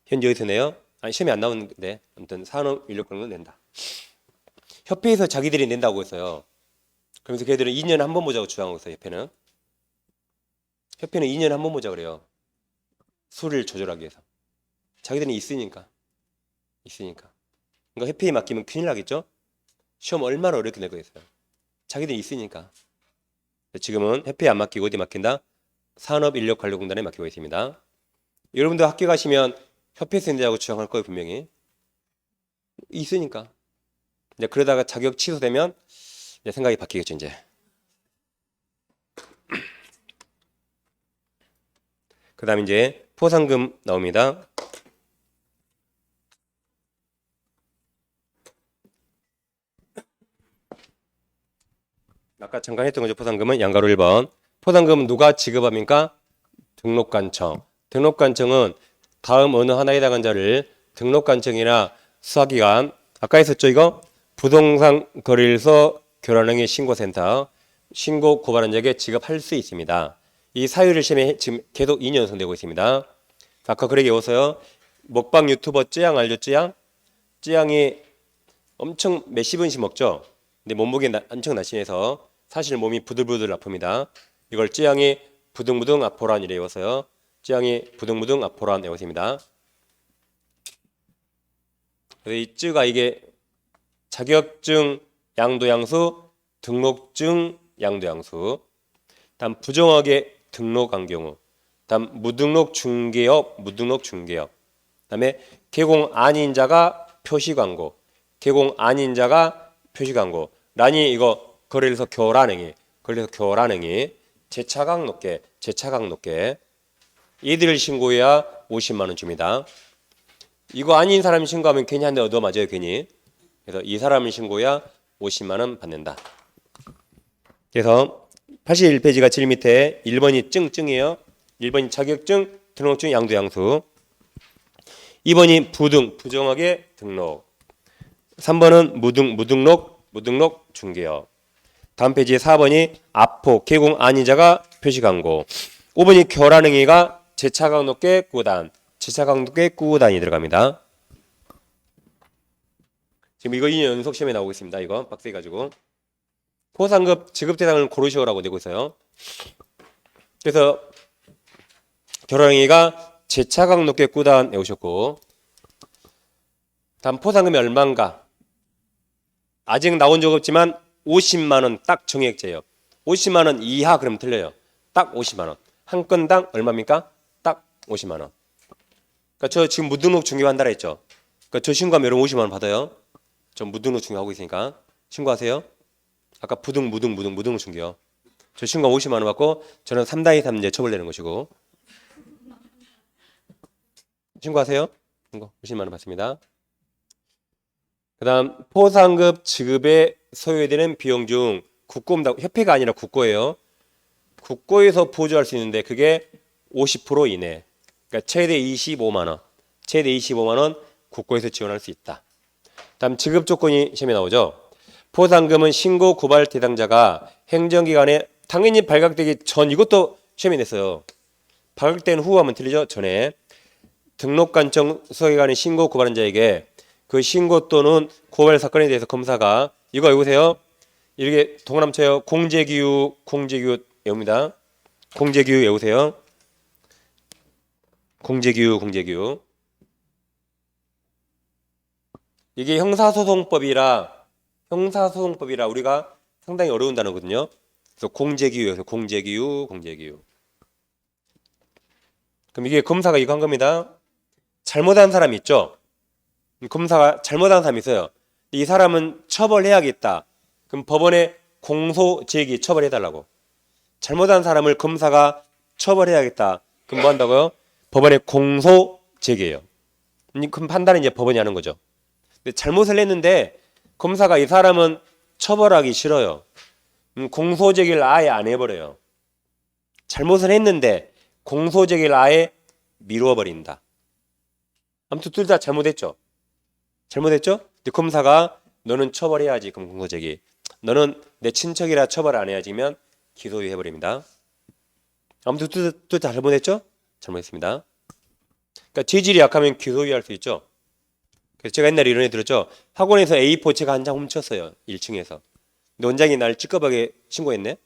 현재 어디서 내요? 아니 시험에 안 나오는데 아무튼 산업인력관리공단 낸다. 협회에서 자기들이 낸다고 했어요. 그러면서 걔들은 2년에 한 번 보자고 주장하고 있어요. 협회는 2년에 한 번 보자 그래요. 수를 조절하기 위해서. 자기들은 있으니까. 그러니까 협회에 맡기면 큰일 나겠죠? 시험 얼마나 어렵게 낼 거겠어요. 자기들이 있으니까. 지금은 협회에 안 맡기고 어디 맡긴다? 산업인력관리공단에 맡기고 있습니다. 여러분도 학교 가시면 협회에서 낸다고 주장할 거예요. 분명히. 있으니까. 이제 그러다가 자격 취소되면 이제 생각이 바뀌겠죠. 이제. 그 다음 이제 포상금 나옵니다. 아까 잠깐 했던 거죠. 포상금은 양가로 1번. 포상금은 누가 지급합니까? 등록관청. 등록관청은 다음 어느 하나에 해당한 자를 등록관청이나 수사기관 아까 했었죠 이거? 부동산 거래일서 교란행위 신고센터 신고 고발한 자에게 지급할 수 있습니다. 이 사유를 시험에 지금 계속 2년 연속되고 있습니다. 아까 그러게 외웠어요. 먹방 유튜버 쯔양 알죠? 쯔양이 엄청 몇십 원씩 먹죠. 근데 몸무게 엄청 날씬해서 사실 몸이 부들부들 아픕니다. 이걸 쯔양이 부둥부둥 아포란 이래 외웠어요. 쯔양이 부둥부둥 아포란 외웠습니다. 그래서 이 쯔가 이게 자격증 양도양수, 등록증 양도양수, 다음 부정하게 등록한 경우, 다음 무등록 중개업, 다음에 개공 아닌 자가 표시광고, 개공 아닌 자가 표시광고. 란이 이거 거래에서 교란행위, 거래에서 교란행위, 재차각 높게, 재차각 높게. 이들을 신고해야 50만 원 줍니다. 이거 아닌 사람이 신고하면 괜히 한 대 얻어 맞아요, 괜히. 그래서 이 사람을 신고해야 50만 원 받는다. 그래서 81페이지가 제일 밑에 1번이 증이에요. 1번이 자격증, 등록증, 양수. 2번이 부등, 부정하게 등록. 3번은 무등록 중개업. 다음 페이지 4번이 압포, 개공 아닌 자가 표시광고. 5번이 교란행위가 재차각 높게 구단, 재차각 높게 구단이 들어갑니다. 지금 이거 2년 연속 시험에 나오고 있습니다. 이거 빡세게 가지고 포상급 지급 대상을 고르시오라고 되고 있어요. 그래서 교란행위가 재차각 높게 구단 외우셨고, 다음 포상금이 얼마인가? 아직 나온 적 없지만 50만 원 딱 정액제예요. 50만 원 이하 그러면 틀려요. 딱 50만 원. 한 건당 얼마입니까? 딱 50만 원. 그러니까 저 지금 무등록 중개한다라 했죠. 그러니까 저 신고하면 여러분 50만 원 받아요. 저 무등록 중개하고 있으니까 신고하세요. 아까 무등록 중개요. 저 신고 50만 원 받고 저는 3단위 3제 처벌되는 것이고. 신고하세요. 신고 50만 원 받습니다. 그 다음 포상급 지급에 소요되는 비용 중 국고입니다. 협회가 아니라 국고예요. 국고에서 보조할 수 있는데 그게 50% 이내. 그러니까 최대 25만 원. 최대 25만 원 국고에서 지원할 수 있다. 다음 지급 조건이 시험에 나오죠. 포상금은 신고 고발 대상자가 행정기관에 당연히 발각되기 전, 이것도 시험에 냈어요. 발각된 후 하면 틀리죠. 전에 등록관청 수사기관의 신고 고발한 자에게 그 신고 또는 고발 사건에 대해서 검사가 이거 외우세요. 이렇게 동그라미 공제기유 외웁니다. 공제기유 외우세요. 공제기유. 이게 형사소송법이라 우리가 상당히 어려운 단어거든요. 그래서 공제기유. 그럼 이게 검사가 이거 한 겁니다. 잘못한 사람이 있죠. 검사가 잘못한 사람이 있어요. 이 사람은 처벌해야겠다. 그럼 법원에 공소 제기 처벌해달라고. 잘못한 사람을 검사가 처벌해야겠다. 그럼 뭐 한다고요? 법원에 공소 제기해요. 그럼 판단은 이제 법원이 하는 거죠. 근데 잘못을 했는데 검사가 이 사람은 처벌하기 싫어요. 공소 제기를 아예 안 해버려요. 잘못을 했는데 공소 제기를 아예 미루어 버린다. 아무튼 둘 다 잘못했죠. 근데 검사가 너는 처벌해야지. 그럼 공소 제기. 너는 내 친척이라 처벌 안 해야지면 기소유예 해버립니다. 아무튼 둘 다 잘못했죠? 잘못했습니다. 그러니까 죄질이 약하면 기소유예 할 수 있죠. 그래서 제가 옛날에 이런 애 들었죠. 학원에서 A4 제가 한 장 훔쳤어요. 1층에서. 근데 원장이 날 찌꺼하게 신고했네.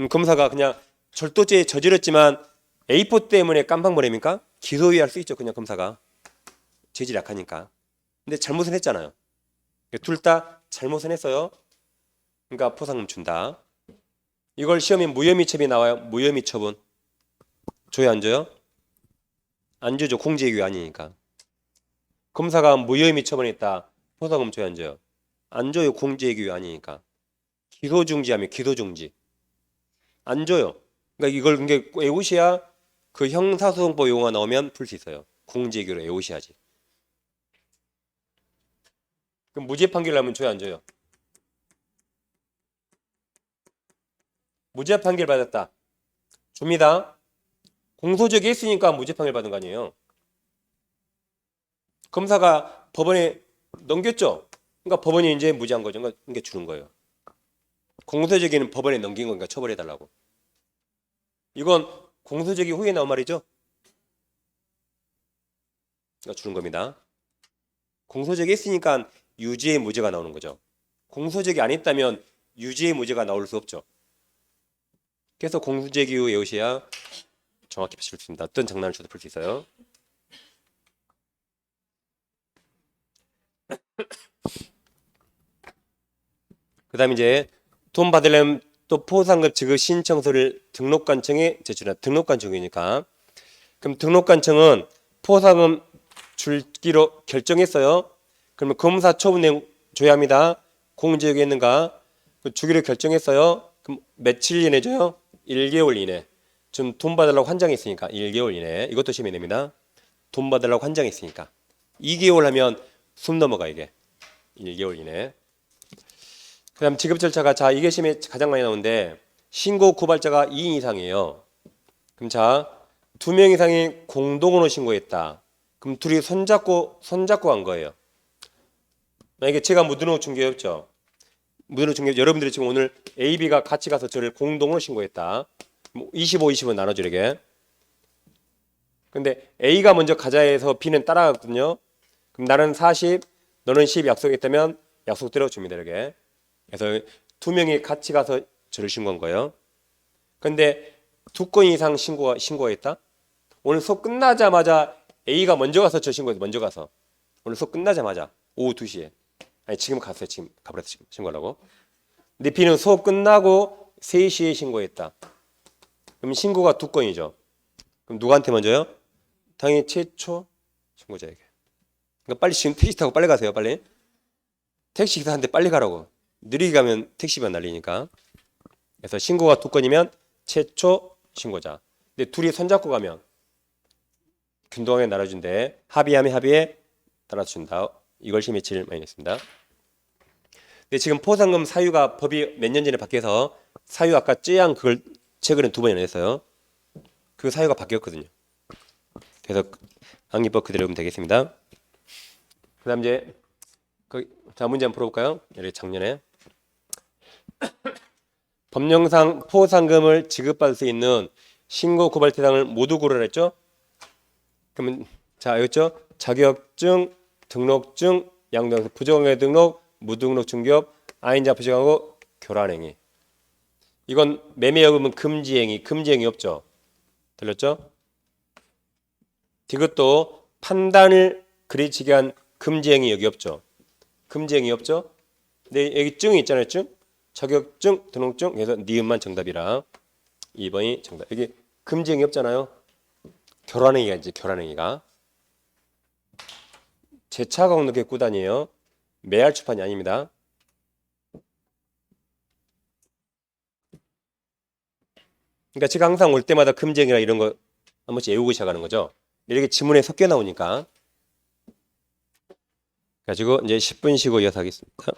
검사가 그냥 절도죄 저질렀지만 A4 때문에 깜빡거립니까? 기소유예 할 수 있죠. 그냥 검사가. 죄질이 약하니까. 근데 잘못은 했잖아요. 둘 다 잘못은 했어요. 그러니까 포상금 준다. 이걸 시험에 무혐의 처분이 나와요. 무혐의 처분. 줘요, 안 줘요? 안 주죠. 공제기유 아니니까. 검사가 무혐의 처분했다. 포상금 줘요, 안 줘요? 안 줘요. 공제기유 아니니까. 기소중지하면 기소중지. 안 줘요. 그러니까 이걸 외우셔야 그 형사소송법 용어가 나오면 풀 수 있어요. 공제기유로 외우셔야지. 그럼 무죄 판결 나면 줘요, 안 줘요? 무죄 판결 받았다. 줍니다. 공소적이 했으니까 무죄 판결 받은 거 아니에요. 검사가 법원에 넘겼죠. 그러니까 법원이 이제 무죄한 거죠. 그러니까 주는 거예요. 공소적이는 법원에 넘긴 거니까 처벌해달라고. 이건 공소적이 후에 나온 말이죠. 그러니까 주는 겁니다. 공소적이 했으니까 유죄의 무죄가 나오는 거죠. 공소적이 안 했다면 유죄의 무죄가 나올 수 없죠. 그래서 공소제기유 외우셔야 정확히 풀 수 있습니다. 어떤 장난을 쳐도 풀 수 있어요. 그 다음에 이제 돈 받으려면 또 포상급 지급 신청서를 등록관청에 제출한다. 등록관청이니까. 그럼 등록관청은 포상금 줄기로 결정했어요. 그러면 검사 처분 내용 줘야 합니다. 공제역이 있는가? 그 주기로 결정했어요. 그럼 며칠 이내 줘요? 1개월 이내. 지금 돈 받으려고 환장했으니까 1개월 이내. 이것도 시험에 냅니다. 돈 받으려고 환장했으니까. 2개월 하면 숨 넘어가 이게. 1개월 이내. 그다음 지급 절차가 자 이게 시험에 가장 많이 나오는데 신고 고발자가 2인 이상이에요. 그럼 자 2명 이상이 공동으로 신고했다. 그럼 둘이 손잡고 간 거예요. 만약에 제가 무등록 중개였죠. 무등록 중개 여러분들이 지금 오늘 A, B가 같이 가서 저를 공동으로 신고했다. 25, 20은 나눠주려게. 근데 A가 먼저 가자 해서 B는 따라갔거든요. 그럼 나는 40, 너는 10 약속했다면 약속대로 줍니다. 이렇게. 그래서 2명이 같이 가서 저를 신고한 거예요. 근데 2건 이상 신고했다? 오늘 수업 끝나자마자 A가 먼저 가서 저 신고해서 먼저 가서 오늘 수업 끝나자마자 오후 2시에 아니 지금 갔어요. 지금 가버렸어. 지금 신고하려고. 근데 B는 수업 끝나고 3시에 신고했다. 그럼 신고가 2건이죠. 그럼 누구한테 먼저요? 당연히 최초 신고자에게. 그러니까 빨리 지금 택시 타고 빨리 가세요. 빨리. 택시 기사한테 빨리 가라고. 느리게 가면 택시만 날리니까. 그래서 신고가 2건이면 최초 신고자. 근데 둘이 손잡고 가면 균등하게 나눠준대. 합의하면 합의에 따라준다. 이걸 시험에 제일 많이 냈습니다. 근데 지금 포상금 사유가 법이 몇 년 전에 바뀌어서 사유 아까 쯔양 그걸 최근에 2번이나 냈어요. 그 사유가 바뀌었거든요. 그래서 항의법 그대로 보면 되겠습니다. 그다음 이제 자 문제 한번 풀어볼까요? 이렇게 작년에 법령상 포상금을 지급받을 수 있는 신고 고발 대상을 모두 고르라 했죠? 그러면 자 여기죠? 자격증, 등록증, 양도장서, 부정의 등록, 무등록 중개업, 아인자 부정하고 교란행위. 이건 매매여금은 금지행위 없죠? 들렸죠? 이것도 판단을 그리치게 한 금지행위 여기 없죠? 금지행위 없죠? 근데 여기 증이 있잖아요, 증. 자격증, 등록증, 그래서 니은만 정답이라 2번이 정답. 여기 금지행위 없잖아요. 교란행위가 이제 교란행위가. 제차가 공동계 구단이에요. 매할 출판이 아닙니다. 그러니까 제가 항상 올 때마다 금지행위나 이런 거 한 번씩 외우고 시작하는 거죠. 이렇게 지문에 섞여 나오니까. 가지고 이제 10분 쉬고 이어서 하겠습니다.